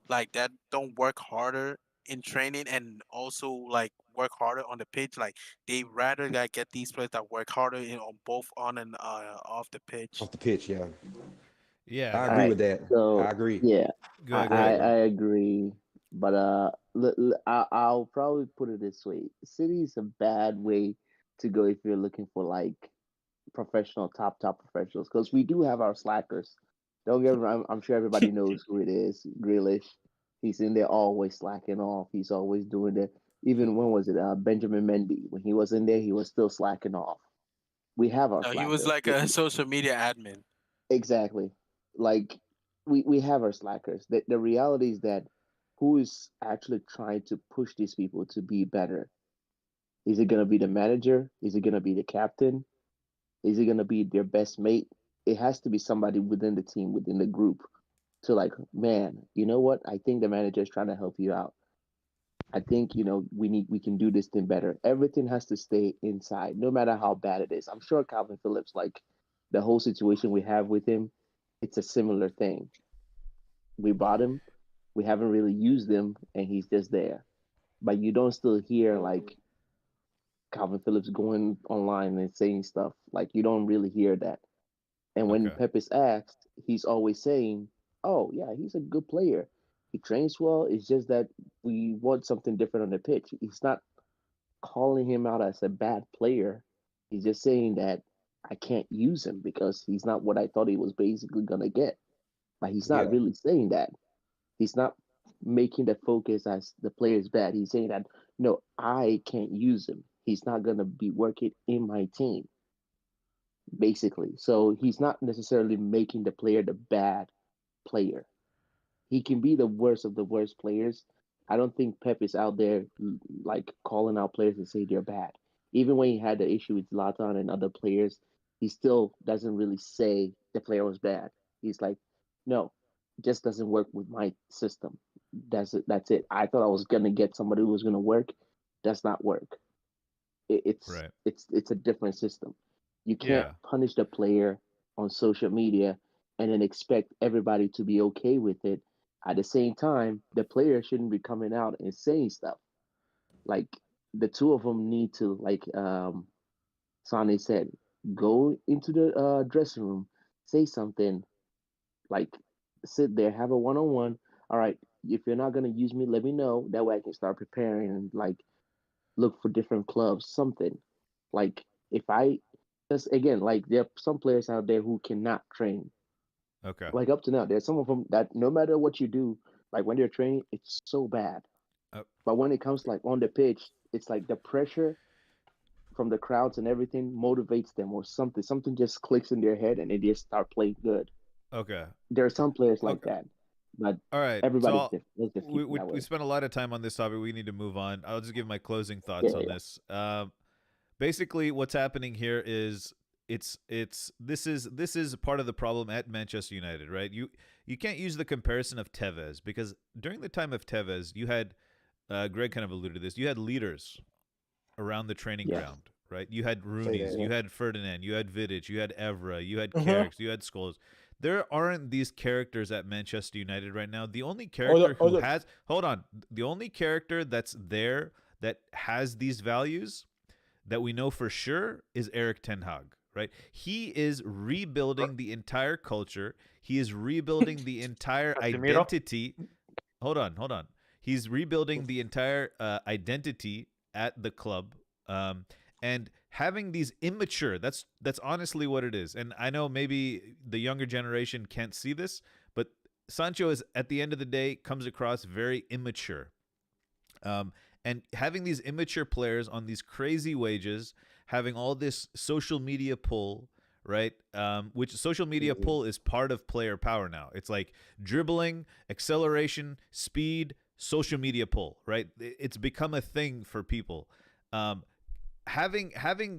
like that don't work harder in training and also like work harder on the pitch. Like they rather like get these players that work harder on both on and off the pitch. Off the pitch. Yeah. Yeah. I All agree right. with that. So I agree. yeah, Go I ahead, Go ahead, I, Greg. bro. I agree, but I'll probably put it this way: City is a bad way to go if you're looking for like professional, top professionals, because we do have our slackers. Don't get me wrong, I'm sure everybody knows who it is. Grealish, he's in there always slacking off. He's always doing that. Even when was it? Benjamin Mendy, when he was in there, he was still slacking off. We have our He was slackers. like a social media admin. Exactly. Like we have our slackers. The reality is that who is actually trying to push these people to be better? Is it gonna be the manager? Is it gonna be the captain? Is it gonna be their best mate? It has to be somebody within the team, within the group, to like, man, you know what? I think the manager is trying to help you out. I think we can do this thing better. Everything has to stay inside, no matter how bad it is. I'm sure Calvin Phillips, like the whole situation we have with him, it's a similar thing. We bought him, we haven't really used him, and he's just there. But you don't still hear like Calvin Phillips going online and saying stuff. Like you don't really hear that. And when Okay. Pep is asked, he's always saying, "Oh yeah, he's a good player. He trains well. It's just that we want something different on the pitch." He's not calling him out as a bad player. He's just saying that I can't use him because he's not what I thought he was basically gonna get. But he's not Yeah. really saying that. He's not making the focus as the player is bad. He's saying that no, I can't use him. He's not gonna be working in my team, basically. So he's not necessarily making the player the bad player. he can be the worst of the worst players. I don't think Pep is out there like calling out players and say they're bad. Even when he had the issue with Zlatan and other players, he still doesn't really say the player was bad. He's like, no, it just doesn't work with my system. That's it. That's it. I thought I was gonna get somebody who was gonna work. Does not work. It's Right. it's a different system. You can't Yeah. punish the player on social media and then expect everybody to be okay with it. At the same time, the player shouldn't be coming out and saying stuff. Like the two of them need to, like Sane said, go into the dressing room, say something, like sit there, have a one on one. All right, if you're not gonna use me, let me know. That way I can start preparing and like look for different clubs, something. Like if I just again, like there are some players out there who cannot train. Okay. Like up to now, there's some of them that no matter what you do, like when they're training, it's so bad. Oh. But when it comes like on the pitch, it's like the pressure from the crowds and everything motivates them or something. Something just clicks in their head and they just start playing good. Okay. There are some players like Okay. that, but All right. everybody's So different. Let's just keep we, it we, that way. we spent a lot of time on this topic. We need to move on. I'll just give my closing thoughts Yeah, on yeah. this. Basically, what's happening here is this is part of the problem at Manchester United, right? You can't use the comparison of Tevez because during the time of Tevez, you had Greg kind of alluded to this. You had leaders around the training Yes. ground, right? You had Say Rooney's, that. you had Ferdinand, you had Vidic, you had Evra, you had Uh-huh. Carrick, you had Scholes. There aren't these characters at Manchester United right now. The only character who has the only character that's there that has these values that we know for sure is Eric Ten Hag, right? He is rebuilding the entire culture. He is rebuilding the entire Casemiro? identity. Hold on. He's rebuilding the entire identity at the club, and having these immature. That's honestly what it is. And I know maybe the younger generation can't see this, but Sancho is at the end of the day comes across very immature. And having these immature players on these crazy wages, having all this social media pull, right? Which social media pull is part of player power now. It's like dribbling, acceleration, speed, social media pull, right? It's become a thing for people. Having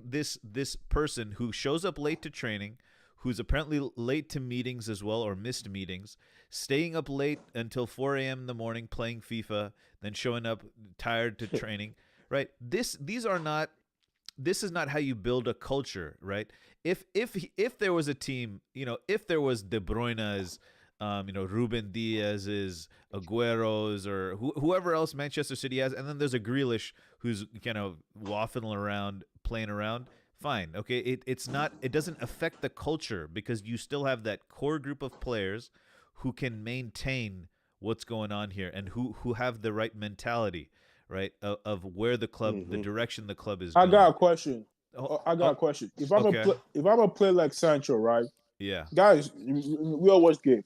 this person who shows up late to training, who's apparently late to meetings as well or missed meetings, staying up late until 4 a.m. in the morning playing FIFA, then showing up tired to training, right? This is not how you build a culture, right? If there was a team, if there was De Bruyne's, Ruben Diaz's, Aguero's, or whoever else Manchester City has, and then there's a Grealish who's kind of waffling around, playing around. Fine, okay. It doesn't affect the culture because you still have that core group of players who can maintain what's going on here and who have the right mentality, right, of where the club, the direction the club is I going. got a question. Oh, I got a question. If I'm okay. a player like Sancho, right? Yeah. Guys, we all watch game.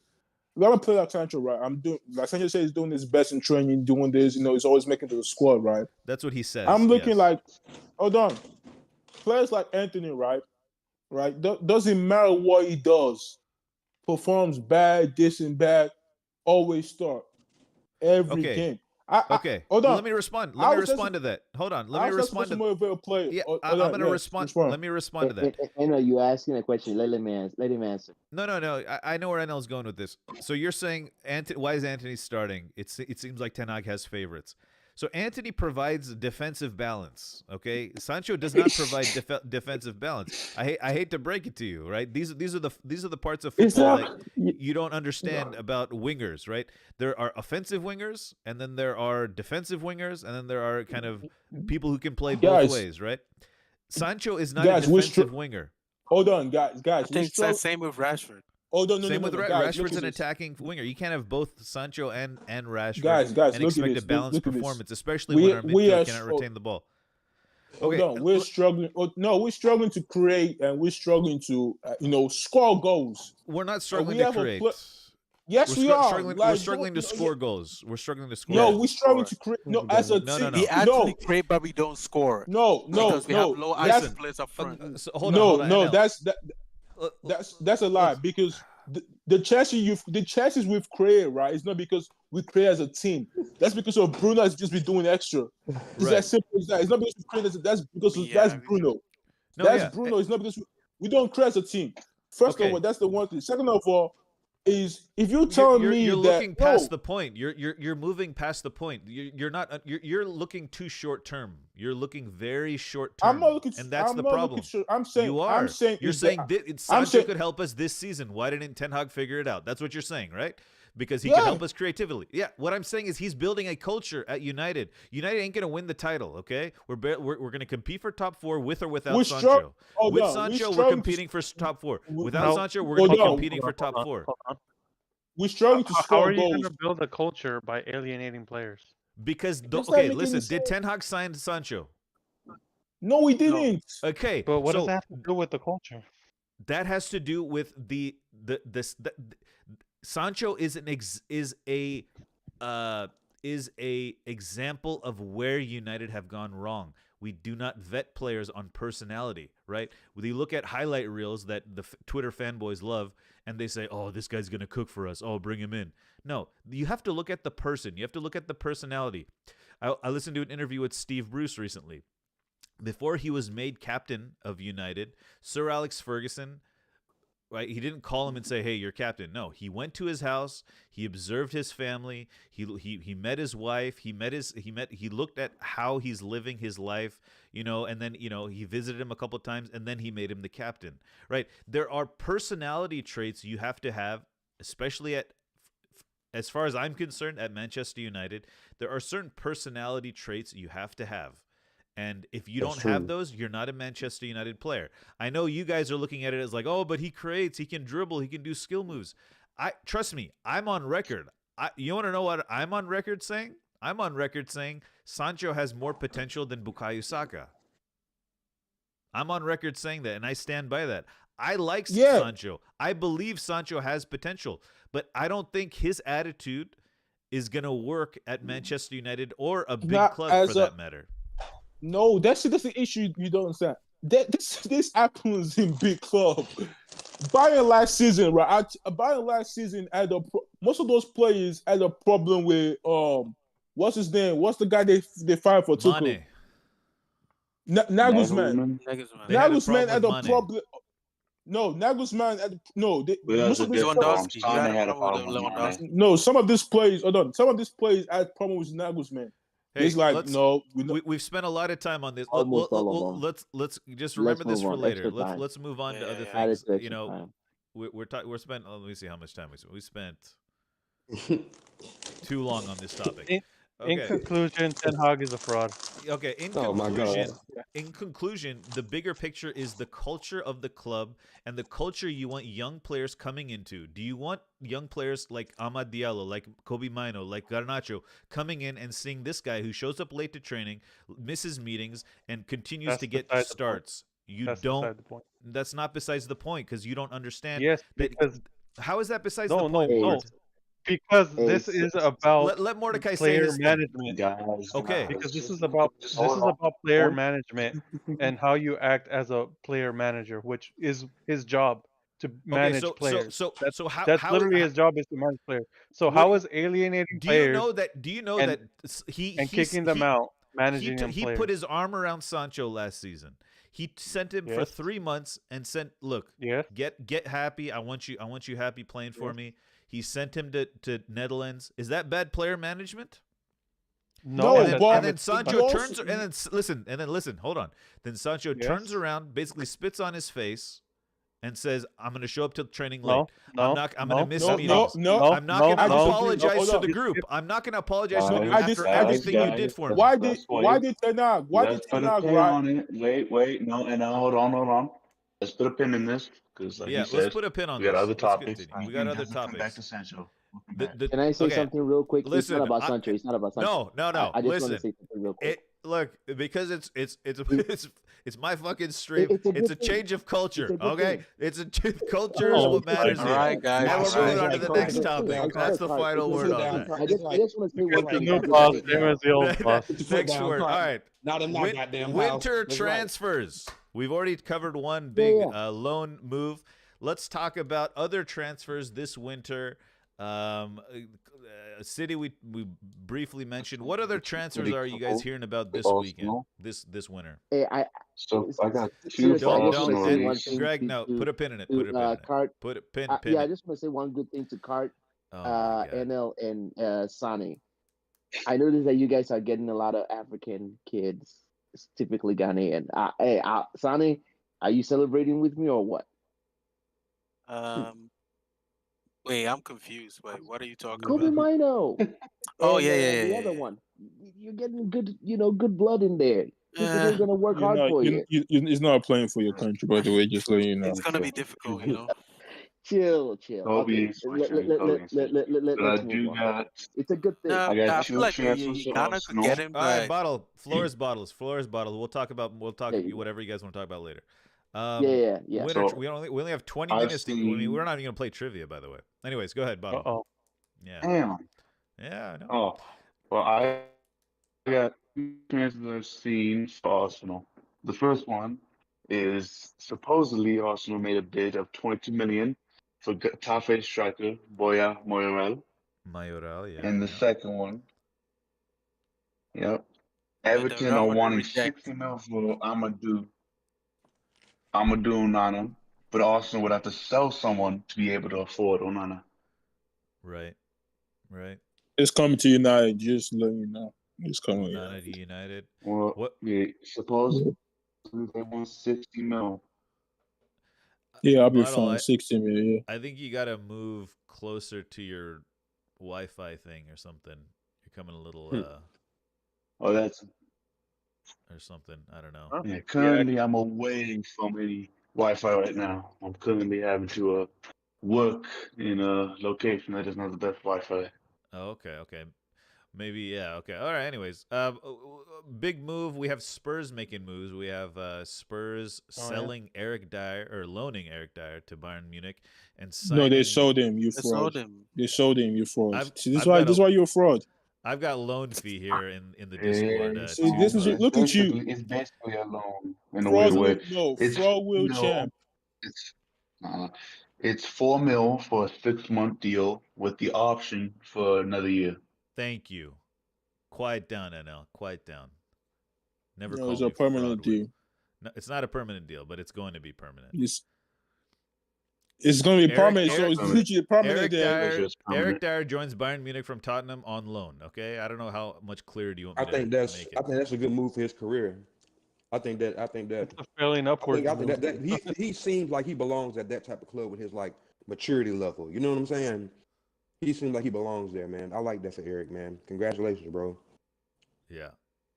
If I'm a player like Sancho, right? I'm doing like Sancho says, he's doing his best in training, doing this. He's always making the squad, right? That's what he says. I'm looking yes. like, hold on, players like Anthony, right? Doesn't matter what he does, performs bad, this and bad, always start every Okay. game. Okay. Hold on. Let me respond. Let me respond to that. Hold on. Let me respond to motivate a player. Yeah, Hold I'm on, going to yes, respond. respond. Let me respond to that. You asking a question. Let him answer. No. I know where NL's going with this. So you're saying, why is Anthony starting? It seems like Ten Hag has favorites. So Anthony provides defensive balance. Okay, Sancho does not provide defensive balance. I hate to break it to you, right? These are the parts of football that you don't understand about wingers, right? There are offensive wingers, and then there are defensive wingers, and then there are kind of people who can play both ways, right? Sancho is not a defensive winger. Hold on, guys. I think it's the same with Rashford. Oh, no, Same with guys, Rashford's an attacking winger. You can't have both Sancho and Rashford guys, and expect a balanced performance, especially when our midfield cannot retain the ball. Okay, hold on. We're struggling. We're struggling to create, and we're struggling to, score goals. We're not struggling to create. Yes, we are. We're struggling to score goals. We're struggling to score. No, we're struggling to create. No, as a no, team. We actually create, but we don't score. No, because we have low ISO players up front. That's a lie because the chances we've created, right? It's not because we create as a team. That's because of Bruno has just been doing extra. It's as simple as that. It's not because we created. That's because that's Bruno. No, that's Bruno. It's not because we don't create as a team. First of all, that's the one thing. Second of all, is if you're telling me you're that looking past the point. You're moving past the point. You're not. You're looking too short term. You're looking very short term. I'm not looking. And that's I'm the not problem. Looking I'm saying. You are. I'm saying. You're saying Sancho could help us this season. Why didn't Ten Hag figure it out? That's what you're saying, right? Because he could help us creatively. Yeah. What I'm saying is he's building a culture at United. United ain't gonna win the title. Okay. We're gonna compete for top 4 with or without Sancho. With Sancho, we're competing for top 4. Without Sancho, we're gonna be competing for top 4. We're struggling to score How are you goals. going to build a culture by alienating players? Because listen, did Ten Hag sign Sancho? No, we didn't. No. Okay, but what does that have to do with the culture? That has to do with the Sancho is a example of where United have gone wrong. We do not vet players on personality, right? We look at highlight reels that the Twitter fanboys love, and they say, "Oh, this guy's gonna cook for us. Oh, bring him in." No, you have to look at the person. You have to look at the personality. I listened to an interview with Steve Bruce recently. Before he was made captain of United, Sir Alex Ferguson, right? He didn't call him and say, "Hey, you're captain." No, he went to his house. He observed his family. He met his wife. He looked at how he's living his life, and then he visited him a couple of times, and then he made him the captain, right? There are personality traits you have to have, especially as far as I'm concerned, at Manchester United. There are certain personality traits you have to have. And if you don't have those, you're not a Manchester United player. I know you guys are looking at it as like, oh, but he creates, he can dribble, he can do skill moves. Trust me, I'm on record. You want to know what I'm on record saying? I'm on record saying Sancho has more potential than Bukayo Saka. I'm on record saying that, and I stand by that. I like Sancho. I believe Sancho has potential, but I don't think his attitude is going to work at Manchester United or a big club for that matter. No, that's the issue you don't understand. This happens in big club. Bayern last season, right? Bayern last season most of those players had a problem with what's his name? What's the guy they fired for Tuchel? Nagelsmann. Nagelsmann had a problem. No, Nagelsmann had no. Some of these players, hold on. Some of these players had problem with Nagelsmann. Hey, we've spent a lot of time on this. Let's just remember this for later. Let's move on to other things. We're spent. Let me see how much time we spent. Too long on this topic. In conclusion, Ten Hag is a fraud. Okay. In conclusion, the bigger picture is the culture of the club and the culture you want young players coming into. Do you want young players like Amad Diallo, like Kobe Mino, like Garnacho coming in and seeing this guy who shows up late to training, misses meetings, and continues to get starts? That's not besides the point because you don't understand. Yes, because how is that besides the point? No. Because this is about let Mordecai player say management. Okay. Because this is about player management and how you act as a player manager, which is his job to manage players. That's literally his job is to manage players. So how is alienating players? Do you know that he's kicking them out, managing them? He put his arm around Sancho last season. He sent him for 3 months and said, "Look, get happy. I want you happy playing for me." He sent him to Netherlands. Is that bad player management? No. And then Sancho turns and then listen. Hold on. Then Sancho turns around, basically spits on his face, and says, "I'm going to show up to training late. I'm going to miss meetings. I'm not going to apologize to the group. I'm not going to apologize to the group after everything you did for me." Why did Ten Hag? Wait. No, and hold on. Let's put a pin in this. Let's put a pin on this. We got other topics. We got other topics. Back to Sancho. Can I say something real quick? It's not about Sancho. It's not about Sancho. No. I just want to say something real quick. Look, because it's my fucking stream. It's a change of culture. Okay, it's a culture is what matters here. All right, guys. Now we're moving on to the next topic. That's the final word on that. I just want to say one thing. Next word. All right. Not in my goddamn house. Winter transfers. We've already covered one big loan move. let's talk about other transfers this winter. A city we briefly mentioned. What other transfers are you guys hearing about this weekend? This winter? Hey, So I got two seriously, for I just want to say Arsenal. one thing Greg, no, put a pin in it. Put a pin in it. Cart. Put a pin Yeah, I it. just want to say one good thing to Cart, Oh my God. NL, and Sane. I noticed that you guys are getting a lot of African kids, typically Ghanaian. Hey, Sane, are you celebrating with me or what? Wait, I'm confused. Wait, what are you talking Kobe about? Mino. Oh And yeah, yeah, the yeah, other yeah. one. You're getting good, good blood in there. People who are Eh, gonna work You're hard not, for you. it's not playing for your country, by the way. Just letting you know. it's gonna be difficult, you know. Chill. Kobe Okay, ain't switching. Kobe ain't switching. But I let's move do on. got It's a good thing. No, I got I feel two like transfers for Ghana could get Arsenal. him, All right, but bottle. Flores bottles. We'll talk There you go. whatever you guys want to talk about later. Yeah. Winter, So we only have 20 I've minutes. I mean, seen. we're not even gonna play trivia, by the way. Anyways, go ahead, bottle. Uh-oh. Yeah. Damn. Yeah, I know. Oh, well, I got two transfers I've seen for Arsenal. The first one is supposedly Arsenal made a bid of 22 million for Tafe striker Boya Moyarel. Mayoral, yeah. And the Yeah. second one, yep, and the Everton Real are want to wanting reject. 60 mil for Amadou Onana, but Arsenal would have to sell someone to be able to afford Onana. Right. It's coming to United. Just letting you know. It's coming. Onana to United. Well, What? yeah, supposedly they want 60 mil. Yeah, I'll be Bottle, fine. 60 million. Yeah. I think you got to move closer to your Wi-Fi thing or something. You're coming a little Oh, that's or something. I don't know. yeah. Currently, I'm away from any Wi-Fi right now. I'm currently having to work in a location that doesn't have the best Wi-Fi. Oh, okay. Maybe, yeah, okay. All right, anyways. Big move. We have Spurs making moves. We have Spurs selling Eric Dyer or loaning Eric Dyer to Bayern Munich and signing. No, they sold him. You They fraud. sold him. They sold him. You fraud. I've- See, this I've got is why you're a fraud. I've got loan fee here in the Discord. See, this is too, look at you. It's basically a loan in a Fraud weird way. no, It's fraud will 4 champ. It's it's 4 mil for a 6-month deal with the option for another year. Thank you. Quiet down, NL. Quiet down. Never No, call it's me a permanent fraud. deal. No, it's not a permanent deal, but it's going to be permanent. It's going to be permanent. So it's Permanent. literally permanent. Eric Then. Dyer, It's permanent. Eric Dyer joins Bayern Munich from Tottenham on loan. Okay, I don't know how much clearer do you want me I to think that's make it. I think that's a good move for his career. I think that It's a failing upward. I think that he seems like he belongs at that type of club with his like maturity level. You know what I'm saying? He seems like he belongs there, man. I like that for Eric, man. Congratulations, bro. Yeah,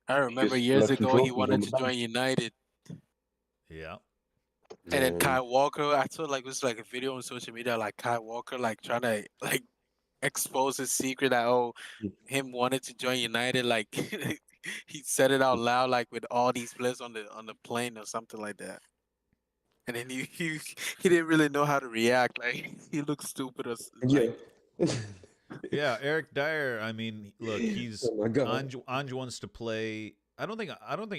I remember Just years left some ago he trophies wanted on the to bench. join United, yeah. and then Man. Kyle Walker. I saw like it was like a video on social media, like Kyle Walker like trying to like expose his secret that him wanted to join United. Like he said it out loud, like with all these players on the plane or something like that. And then he didn't really know how to react. Like he looked stupid or like. Yeah, Eric Dyer. I mean, look, he's Oh my God. Ange wants to play. I don't think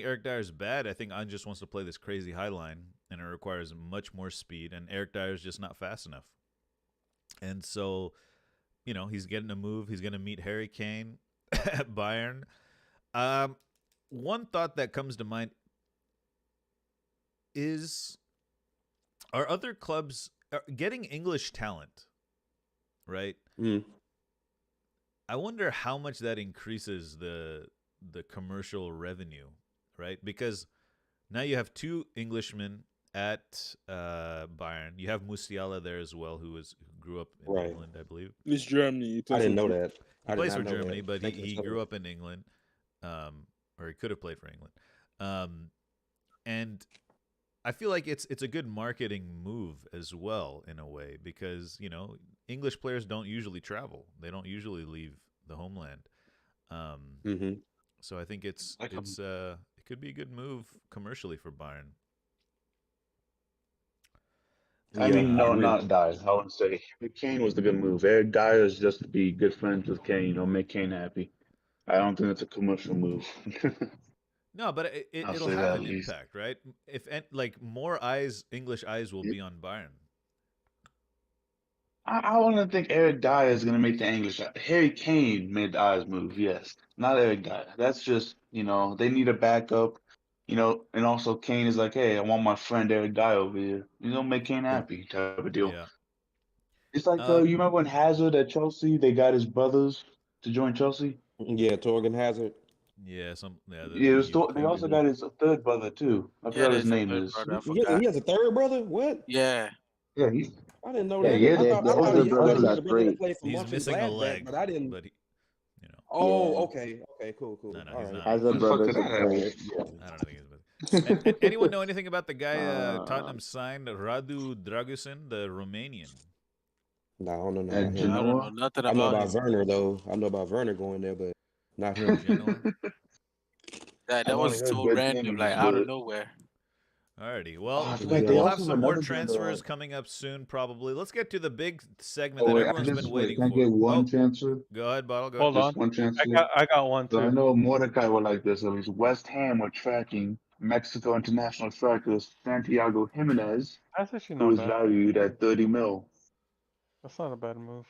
Eric Dyer is bad. I think Ange just wants to play this crazy high line, and it requires much more speed. And Eric Dyer is just not fast enough. And so, he's getting a move. He's going to meet Harry Kane at Bayern. One thought that comes to mind is: are other clubs getting English talent? Right. Mm. I wonder how much that increases the commercial revenue, right? Because now you have two Englishmen at Bayern. You have Musiala there as well, who grew up in England, I believe. It's Germany. I didn't know that. He plays for Germany, but he grew up in England, or he could have played for England. And I feel like it's a good marketing move as well in a way because English players don't usually travel; they don't usually leave the homeland. So I think it could be a good move commercially for Bayern. I mean, no, not Dyer. I wouldn't say Kane was the good move. Eric Dyer is just to be good friends with Kane, make Kane happy. I don't think it's a commercial move. No, but it'll have an impact, right? If more eyes, English eyes, will be on Bayern. I don't think Eric Dyer is going to make the English. Harry Kane made the eyes move, yes. Not Eric Dyer. That's just, they need a backup, and also Kane is like, hey, I want my friend Eric Dyer over here. Make Kane happy type of deal. Yeah. It's like, you remember when Hazard at Chelsea, they got his brothers to join Chelsea? Yeah, Torgan Hazard. Yeah, the Yeah, youth they kid. also got his third brother, too. I Yeah, forgot his there's a name third is. brother. I Yeah, forgot. he has a third brother. What? Yeah. Yeah, I didn't know yeah, that. yeah. I thought The I thought other he brothers was are the brother that great. played for He's missing a Mönchengladbach, leg, but I didn't. but Oh, Yeah. okay, cool. No, All he's right. not. As When a the fuck brothers did are that happen? great. Yeah. I don't think he's. And anyone know anything about the guy Uh, Tottenham signed, Radu Dragusin, the Romanian? No, I don't know At about him. I don't know Genoa? nothing I know about about him. Werner though. I know about Werner going there, but not him. Genoa. That I've only was heard so good random, things, like out of but nowhere. Alrighty. oh, Well, I forgot they we'll have also some have more another good. transfers coming up soon, probably. Let's get to the big segment Oh that wait, everyone's been waiting can I for. get one Oh, transfer? go ahead, Bottle. Go Hold ahead. on. Just one transfer. I got one So I too. know Mordecai would like this. At least West Ham were tracking Mexico international striker Santiago Jimenez, That's actually who not is bad. valued at 30 mil. That's not a bad move.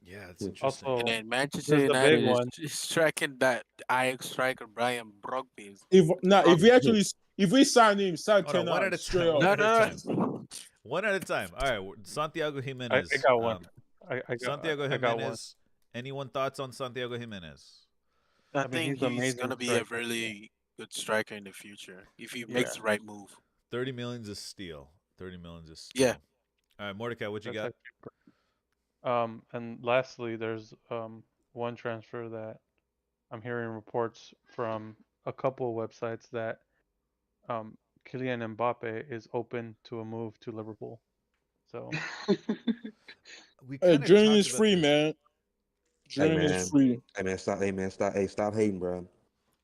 Yeah, it's Hmm. interesting. And Also, then Manchester there's the big United one. is tracking that Ajax striker Brian Brogby. If we sign him, sign Hold on, one at 10 a straight time. One up. at a time. No. One at a time. All right, Santiago I Jimenez. got one. Santiago I got one. Jimenez. Anyone thoughts on Santiago Jimenez? I I mean, think he's an he's amazing gonna be a striker. really good striker in the future if he Yeah. makes the right move. 30 million is a steal. 30 million is a steal. Yeah. All right, Mordecai, what you got? And lastly, there's one transfer that I'm hearing reports from a couple of websites that Kylian Mbappe is open to a move to Liverpool. So We Hey, kind of dream talked is about free, this. man. Dream is free. Hey man, stop. Hey man, stop. Hey, stop hating, bro.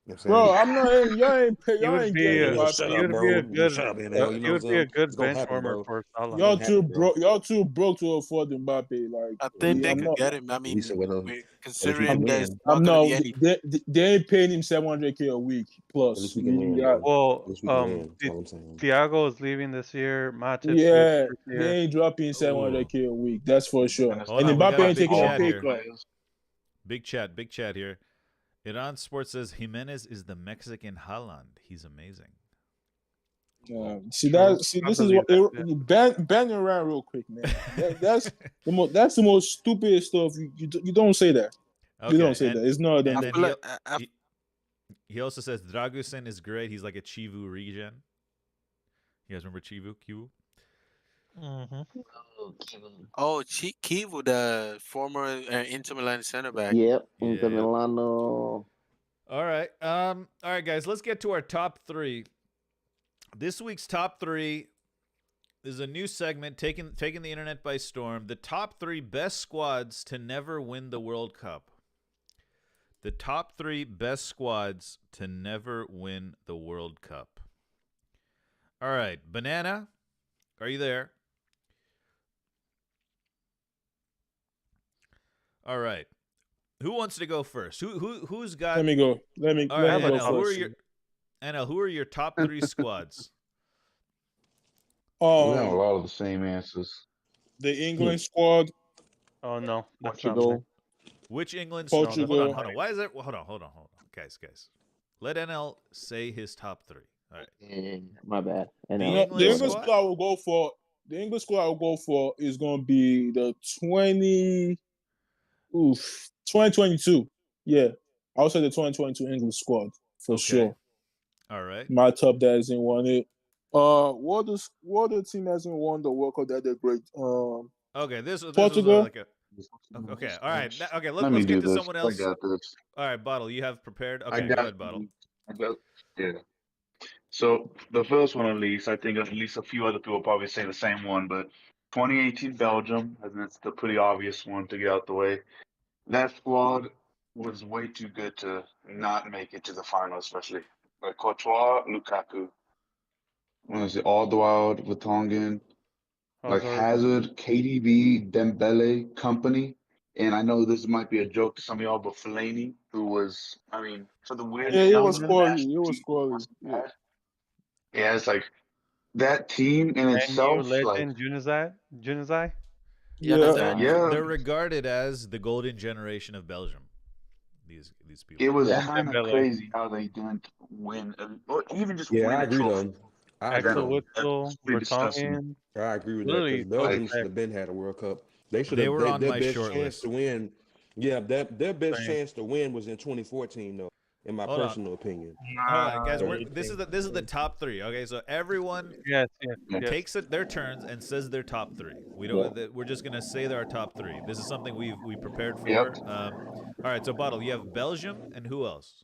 You know Bro, what I'm not hating. Y'all ain't he y'all would ain't be getting I'm saying? Mbappe. Shut he up, would be bro. a good Shut up, NL. You he know would what I'm be a saying? good It's gonna bench happen, warmer bro. for Salah. Y'all Happen, bro. Y'all too broke to afford Mbappe. Like, I think they I'm could not. get him. I At mean, least with considering can there's win. not I'm gonna not. be any. They ain't paying him 700K a week At plus. least we can win, Yeah, bro. Well, At least we can win. That's all I'm saying. Thiago is leaving this year. Matip's leaving yeah, this they year. ain't dropping Ooh. 700K a week. That's for sure. And it's Hold And on, we Mbappe got a ain't big taking a chat pay here. cut. Big chat here. Iran Sports says Jimenez is the Mexican Haaland. He's amazing. See True. that? See, I this is believe what that, ban around real quick, man. That's the most stupid stuff. You don't say that. Okay, You don't say that. It's not and them. then feel like he also says Dragusin is great. He's like a Chivu regen. You guys remember Chivu? Kivu? Oh, Kivu, the former Inter Milan center back. Yep. Inter Yeah. Milano. All right. All right, guys. Let's get to our top three. This week's top three is a new segment taking the internet by storm. The top three best squads to never win the World Cup. The top three best squads to never win the World Cup. All right, Banana, are you there? All right. Who wants to go first? Who's got? Let me go. Let me All right, go NL. first. Who are your top three squads? We have a lot of the same answers. The England squad. Oh no, that's Portugal. not me. Which England? Portugal. Hold on. Why is it? Hold on. Guys. Let NL say his top three. All right. My bad. The No, England the English squad? squad I will go for. The English squad I will go for is going to be the 2022. Yeah, I'll say the 2022 English squad for sure. All right. My top that hasn't won it. What the team hasn't won the World Cup that they're great. Okay, this Portugal. was like a. Okay, all right. Okay, Let me let's do get to this. someone else. I got this. All right, Bottle, you have prepared. I Okay, got go ahead, Bottle. Yeah. So the first one, at least, I think at least a few other people probably say the same one, but 2018 Belgium, and that's the pretty obvious one to get out the way. That squad was way too good to not make it to the final, especially like Courtois, Lukaku. What is it? Alderweireld, Vertonghen, like Hazard, KDB, Dembele, company. And I know this might be a joke to some of y'all, but Fellaini, who was, I mean, for the weird Yeah, it was young quality. national It was team, quality. wasn't Yeah. bad. Yeah, it's like that team in And you itself, like legend Junizai. You they're, understand? Yeah. they're regarded as the golden generation of Belgium. These people. It was Yeah. kind of Dembele. crazy how they didn't win, or even just Yeah, win I a agree trophy. though. I agree Axel though. Witsel, That's pretty disgusting. Vertonghen. I agree with that because Literally, top Belgium Like, should six. have been had a World Cup. They should They have. were on Their my best short chance list. to win. Yeah, their best Same. chance to win was in 2014, though, in my Hold on. personal opinion. Hold on, guys. Nah, This is the top three. Okay, so everyone Yes, Yeah. yes. takes it their turns and says their top three. We don't. We're just gonna say our top three. This is something we prepared for. Yep. All right. So Bottle, you have Belgium and who else?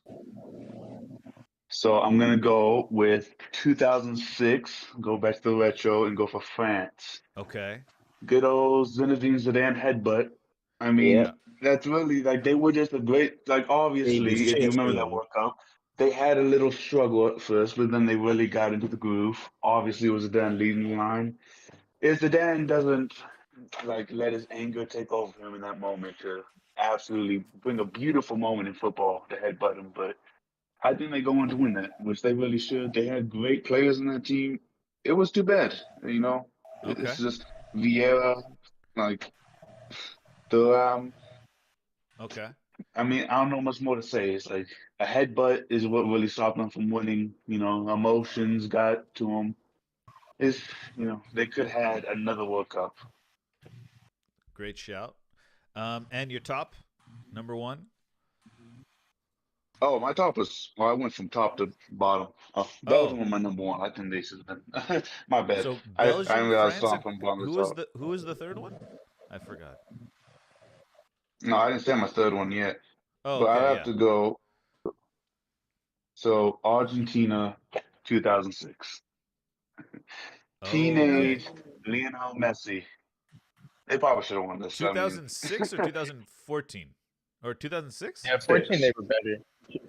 so I'm gonna go with 2006. Go back to the retro and go for France. Okay. Good old Zinedine Zidane headbutt. I mean, Yeah. that's really like they were just a great. Like They was obviously, if you chance remember that win. World Cup, they had a little struggle at first, but then they really got into the groove. Obviously, it was Zidane leading the line. If Zidane doesn't like let his anger take over him in that moment to absolutely bring a beautiful moment in football to headbutt him, but I think they go on to win that, which they really should. They had great players in that team. It was too bad, you know. Okay. It's just Vieira, like the Okay. I mean, I don't know much more to say. It's like a headbutt is what really stopped them from winning. You know, emotions got to them. It's they could have had another World Cup. Great shout. And your top number one. Oh, my top was well. I went from top to bottom. Belgium were my number one. I think they should have been. My bad. So I Belgium, realized France, top from bottom to who was top. the third one? I forgot. No, I didn't say my third one yet. Oh, But I okay, have to go. So Argentina, 2006. Okay. Teenage Lionel Messi. They probably should have won this. I mean, 2006 or 2014 or 2006? Yeah, 14 they were better.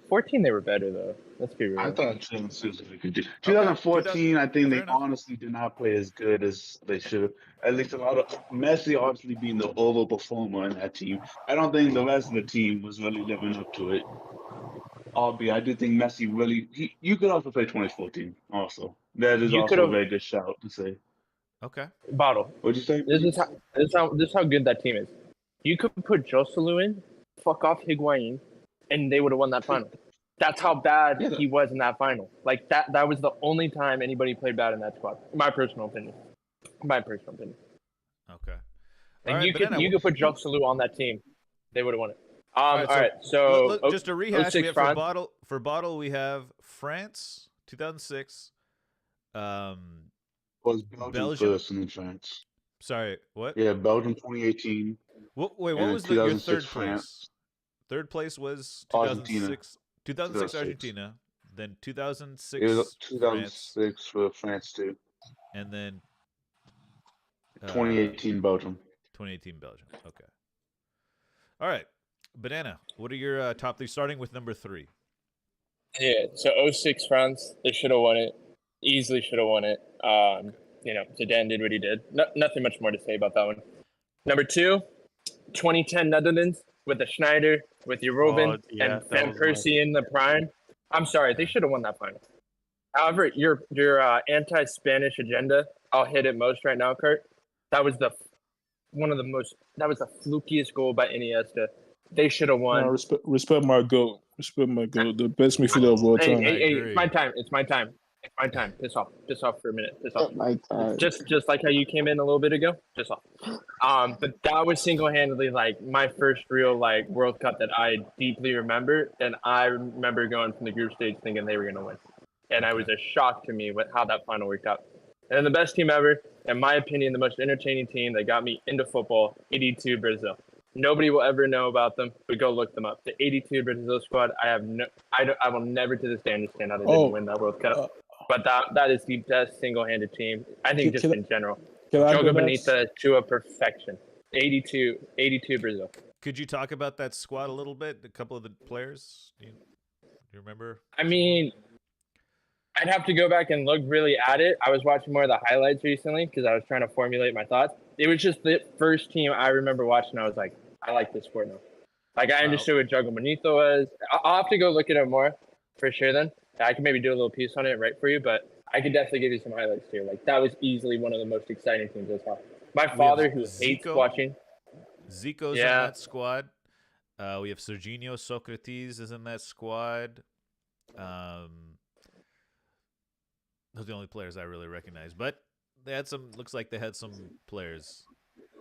14 they were better though. Let's be I real. thought 2006 they could do. Okay, 2014, I think fair they enough. honestly did not play as good as they should have. At least a lot of Messi obviously being the overperformer in that team. I don't think the rest of the team was really living up to it. Albeit, I do think Messi really. You could also say 2014. Also, that is You could also a have very good shout to say. Okay. Bottle. What'd you say? This is how good that team is. You could put Joselu in, fuck off Higuain, and they would have won that final. That's how bad Yeah. he was in that final. Like that was the only time anybody played bad in that squad. My personal opinion. Okay. And All right, you Banana, could put Joselu on that team. They would have won it. all right, So just to rehash, we 06 have France. for bottle we have France 2006. Was Belgium, Belgium? first and then France? Sorry, what? Yeah, Belgium 2018. What and was your 2006 third France. place? Third place was Argentina. 2006 2006. Argentina, then 2006 It was France, 2006 for France too. and then 2018 Belgium. 2018 Belgium. Okay. All right, Banana. What are your top three? Starting with number 3. Yeah, so 06 France, they should have won it. Easily should have won it. Zidane did what he did. Nothing much more to say about that one. Number 2, 2010 Netherlands with the Schneider, with your Robin, and Van Persie in the prime. I'm sorry, they should have won that final. However, your anti-Spanish agenda, I'll hit it most right now, Kurt. That was the flukiest goal by Iniesta. They should have won. No, respect my goal. Respect my goal. The best midfielder of all time. I Hey, agree. it's my time. Piss off for a minute. Piss off. My time. Just like how you came in a little bit ago. Piss off. But that was single-handedly like my first real like World Cup that I deeply remember, and I remember going from the group stage thinking they were gonna win, and it was a shock to me with how that final worked out. And then the best team ever, in my opinion, the most entertaining team that got me into football, 82 Brazil. Nobody will ever know about them, but go look them up. The 82 Brazil squad, I will never to this day understand how they didn't win that World Cup. But that is the best single-handed team, I think, just in general. Jogo Bonita to a perfection. 82 Brazil. Could you talk about that squad a little bit? A couple of the players. Do you remember? I mean, I'd have to go back and look really at it. I was watching more of the highlights recently because I was trying to formulate my thoughts. It was just the first team I remember watching. I was like, I like this sport now. Like, I understood what Jogo Bonito was. I'll have to go look at it more for sure then. I can maybe do a little piece on it right for you, but I could definitely give you some highlights too. Like, that was easily one of the most exciting teams I saw. My We father, have who hates Zico. watching. Zico's in Yeah. that squad. We have Serginho Socrates is in that squad. Those are the only players I really recognize. But they had some. Looks like they had some players.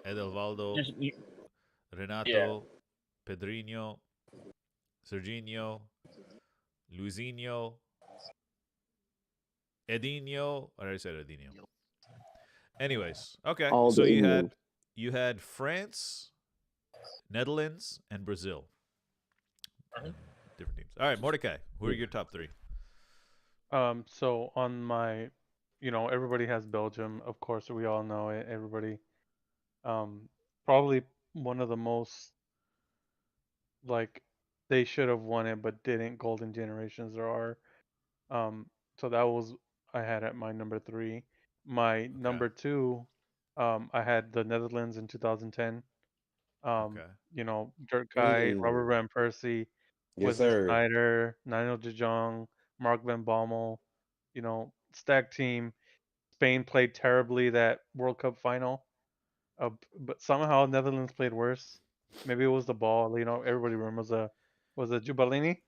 Edelvaldo, Just, Renato, Pedrinho, Serginho, Luizinho, Edinho. I already said Edinho. Anyways, okay. All So the you England. had France, Netherlands, and Brazil. Different teams. All right, Mordecai. Who are your top three? So on my, everybody has Belgium. Of course, we all know it. Everybody. Probably one of the most like they should have won it but didn't golden generations there are. So that was I had at my number 3. My number 2, I had the Netherlands in 2010. Okay. Dirk Kuyt, Mm. Robert van Persie, Yes, Wesley sir. Sneijder, Nigel de Jong, Mark van Bommel, stacked team. Spain played terribly that World Cup final, but somehow Netherlands played worse. Maybe it was the ball. Everybody remembers was it Jubalini?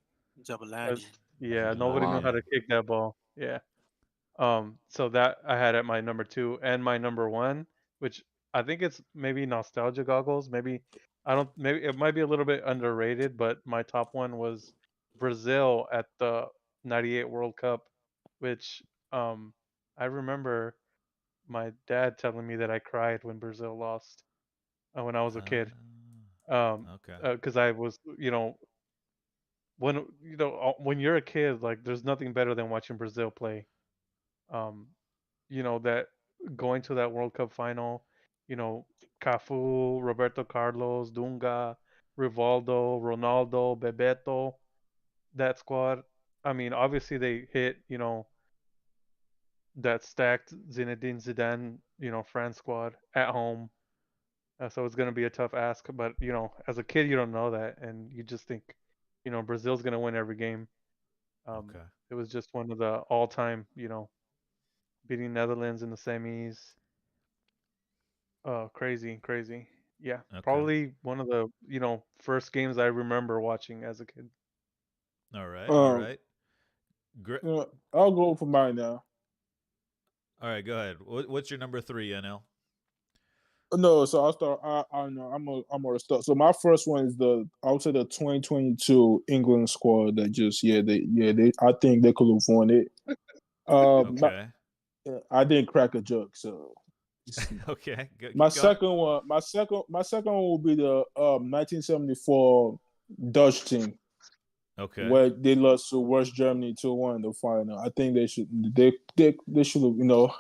Jabulani. Yeah, nobody knew how to kick that ball. Yeah. So that I had at my number 2 and my number 1, which I think it's maybe nostalgia goggles. Maybe I don't. Maybe it might be a little bit underrated, but my top one was Brazil at the '98 World Cup, which I remember my dad telling me that I cried when Brazil lost when I was a kid. Okay. Because I was, when you're a kid, like there's nothing better than watching Brazil play. Um, that going to that World Cup final, Cafu, Roberto Carlos, Dunga, Rivaldo, Ronaldo, Bebeto, that squad. I mean, obviously they hit, that stacked Zinedine Zidane, France squad at home. So it's going to be a tough ask, but as a kid you don't know that and you just think, Brazil's going to win every game. Okay. It was just one of the all-time, beating Netherlands in the semis. Oh, crazy, crazy. Yeah, Okay. probably one of the, first games I remember watching as a kid. All right. All right. I'll go for mine now. All right, go ahead. What's your number 3, NL? No, so I'll start. I know I'm gonna start. So my first one is I would say the 2022 England squad that just they I think they could have won it. Okay. I didn't crack a joke, so Okay. my second one will be the 1974 Dutch team. Okay. Where they lost to West Germany 2-1 in the final. I think they should have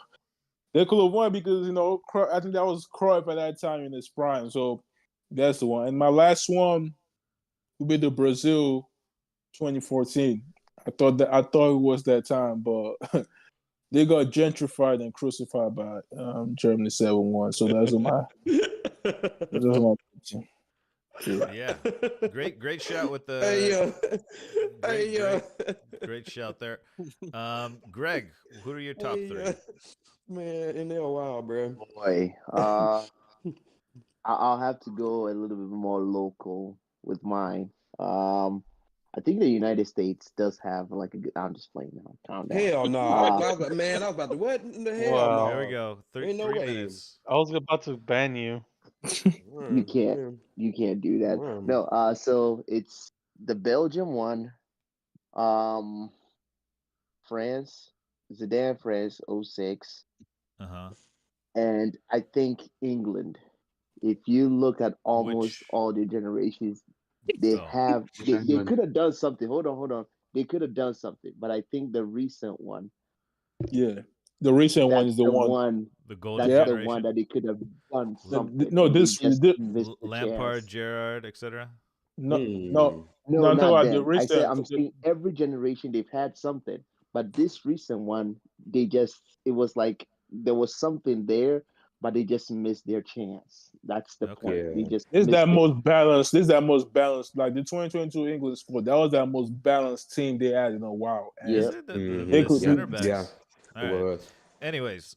they could have won because I think that was Cruyff at that time in his prime. So that's the one. And my last one would be the Brazil 2014. I thought it was that time, but they got gentrified and crucified by Germany 7-1. So that's my team. Yeah. Great shot with the great shout there. Greg, who are your top 3? Man, in there a while, bro. Boy, I'll have to go a little bit more local with mine. I think the United States does have like a good. I'm just playing now. Calm down. Hell no. I was about to what in the hell Wow. no. There we go. Ain't no 3 way. minutes. I was about to ban you. You can't do that. No, so it's the Belgium one. France, Zidane France 06. Uh-huh. And I think England. If you look at almost all the generations, they could have done something. Hold on. They could have done something, but I think the recent one. Yeah. The recent one is the one. The golden that's generation. the one that they could have done something. Lampard, Gerrard, etc. No, not them. I'm saying every generation they've had something, but this recent one, it was like there was something there, but they just missed their chance. That's the point. Yeah. They just This is that most balanced. Like the 2022 English squad. That was that most balanced team they had in a while. Yeah. The center backs. Yeah. All right. Anyways,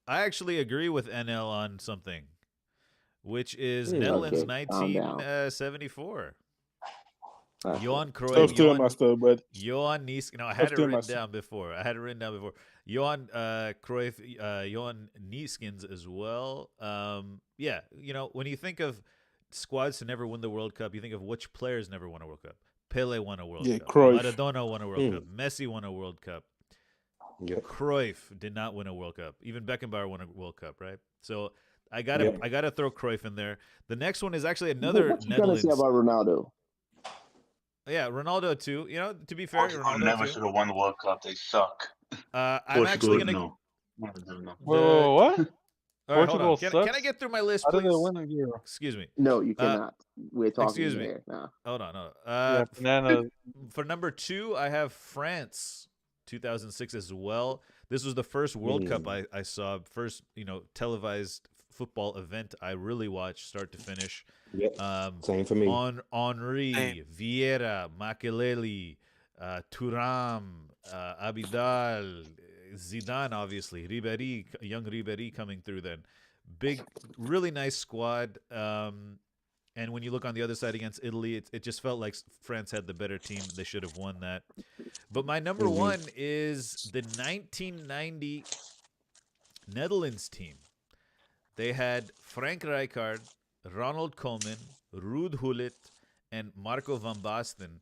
I actually agree with NL on something, which is Hmm. Netherlands Okay, calm down. 1974. Okay. Johan Stop Cruyff, stealing my stuff, but Johan Nies. No, I Stop had it stealing my written stuff. down before. Johan Cruyff, Johan Nieskins as well. Yeah, when you think of squads to never win the World Cup, you think of which players never won a World Cup. Pele won a World Yeah, Cup. Cruyff. Maradona won a World Hmm. Cup. Messi won a World Cup. Yep. Cruyff did not win a World Cup. Even Beckenbauer won a World Cup, right? So I Yep. gotta throw Cruyff in there. The next one is actually another What you gonna say Netherlands. about Ronaldo? Yeah, Ronaldo too. To be fair, Portugal Ronaldo never too. should have won the World Cup. They suck. I'm actually gonna. no. Whoa, what? All right, hold on. Portugal Can I sucks? get through my list, How did they please? win a Euro? Excuse me. No, you Uh, cannot. We're talking excuse me. here now. Hold on. Yeah, banana. For number 2, I have France, 2006 as well. This was the first World Cup I saw, first televised football event I really watched start to finish. Yep. Same for me. Henri, Same. Vieira, Makelele, Thuram, Abidal, Zidane, obviously, Ribéry, young Ribéry coming through then. Big, really nice squad. And when you look on the other side against Italy, it just felt like France had the better team. They should have won that. But my number one is the 1990 Netherlands team. They had Frank Rijkaard, Ronald Koeman, Ruud Gullit, and Marco van Basten.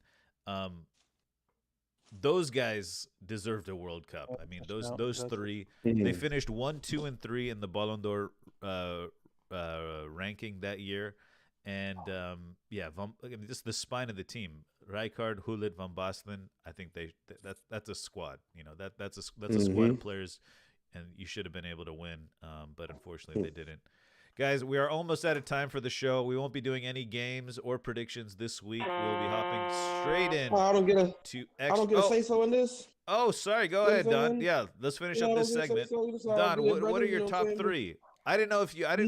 Those guys deserved a World Cup. I mean, those three. They finished 1, 2, and 3 in the Ballon d'Or ranking that year. And just the spine of the team: Rijkaard, Gullit, Van Basten. I think that's a squad. That's a squad of players, and you should have been able to win. But unfortunately, they didn't. Guys, we are almost out of time for the show. We won't be doing any games or predictions this week. We'll be hopping straight in. I don't get a say so in this. Oh, sorry. Go ahead, Don. Yeah, let's finish up this segment. Don, what are your top 3? I didn't know if you had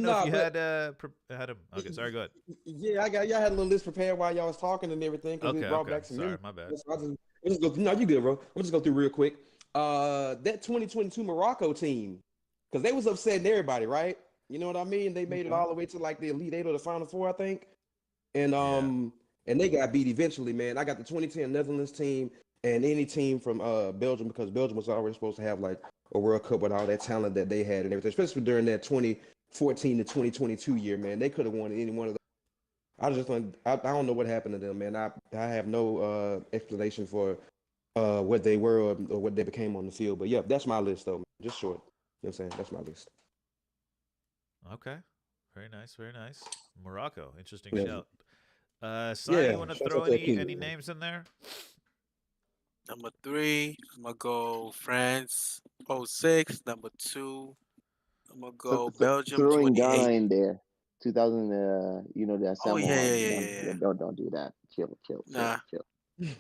them. Okay, sorry. Go ahead. Yeah, y'all had a little list prepared while y'all was talking and everything. Okay, brought back some sorry, my bad. I'll just go. No, you good, bro. I'll just go through real quick. That 2022 Morocco team, because they was upsetting everybody, right? You know what I mean? They made it all the way to like the Elite 8 or the Final 4, I think. And and they got beat eventually, man. I got the 2010 Netherlands team and any team from Belgium, because Belgium was already supposed to have like a World Cup with all that talent that they had and everything, especially during that 2014 to 2022 year, man. They could have won any one of those. I don't know what happened to them, man. I have no explanation for what they were or what they became on the field. But yeah, that's my list though, man. Just short. You know what I'm saying? That's my list. Okay. Very nice, very nice. Morocco, interesting Yeah. shout. Sai, you want to shout throw out to that any kingdom, man. names in there? Number 3, I'm gonna go France 06. Number 2, I'm gonna go Belgium Throwing 28. Ghana in there. 2000. The Oh Samoa. yeah. Don't do that. Chill. Nah,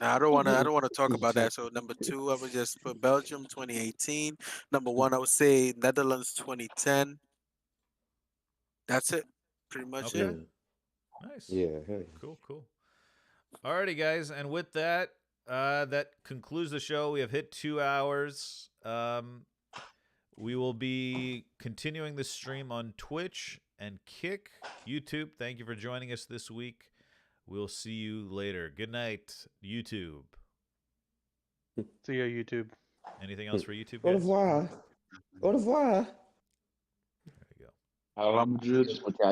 I don't wanna talk about that. So number 2, I would just put Belgium 2018. Number 1, I would say Netherlands 2010. That's it. Pretty much Okay. it. Nice. Yeah. Hey. Cool. Alrighty, guys, and with that, that concludes the show. We have hit 2 hours. We will be continuing the stream on Twitch and Kick, YouTube. Thank you for joining us this week. We'll see you later. Good night, YouTube. See ya, YouTube. Anything else for YouTube, Au guys? revoir. Au revoir. There you go. How long,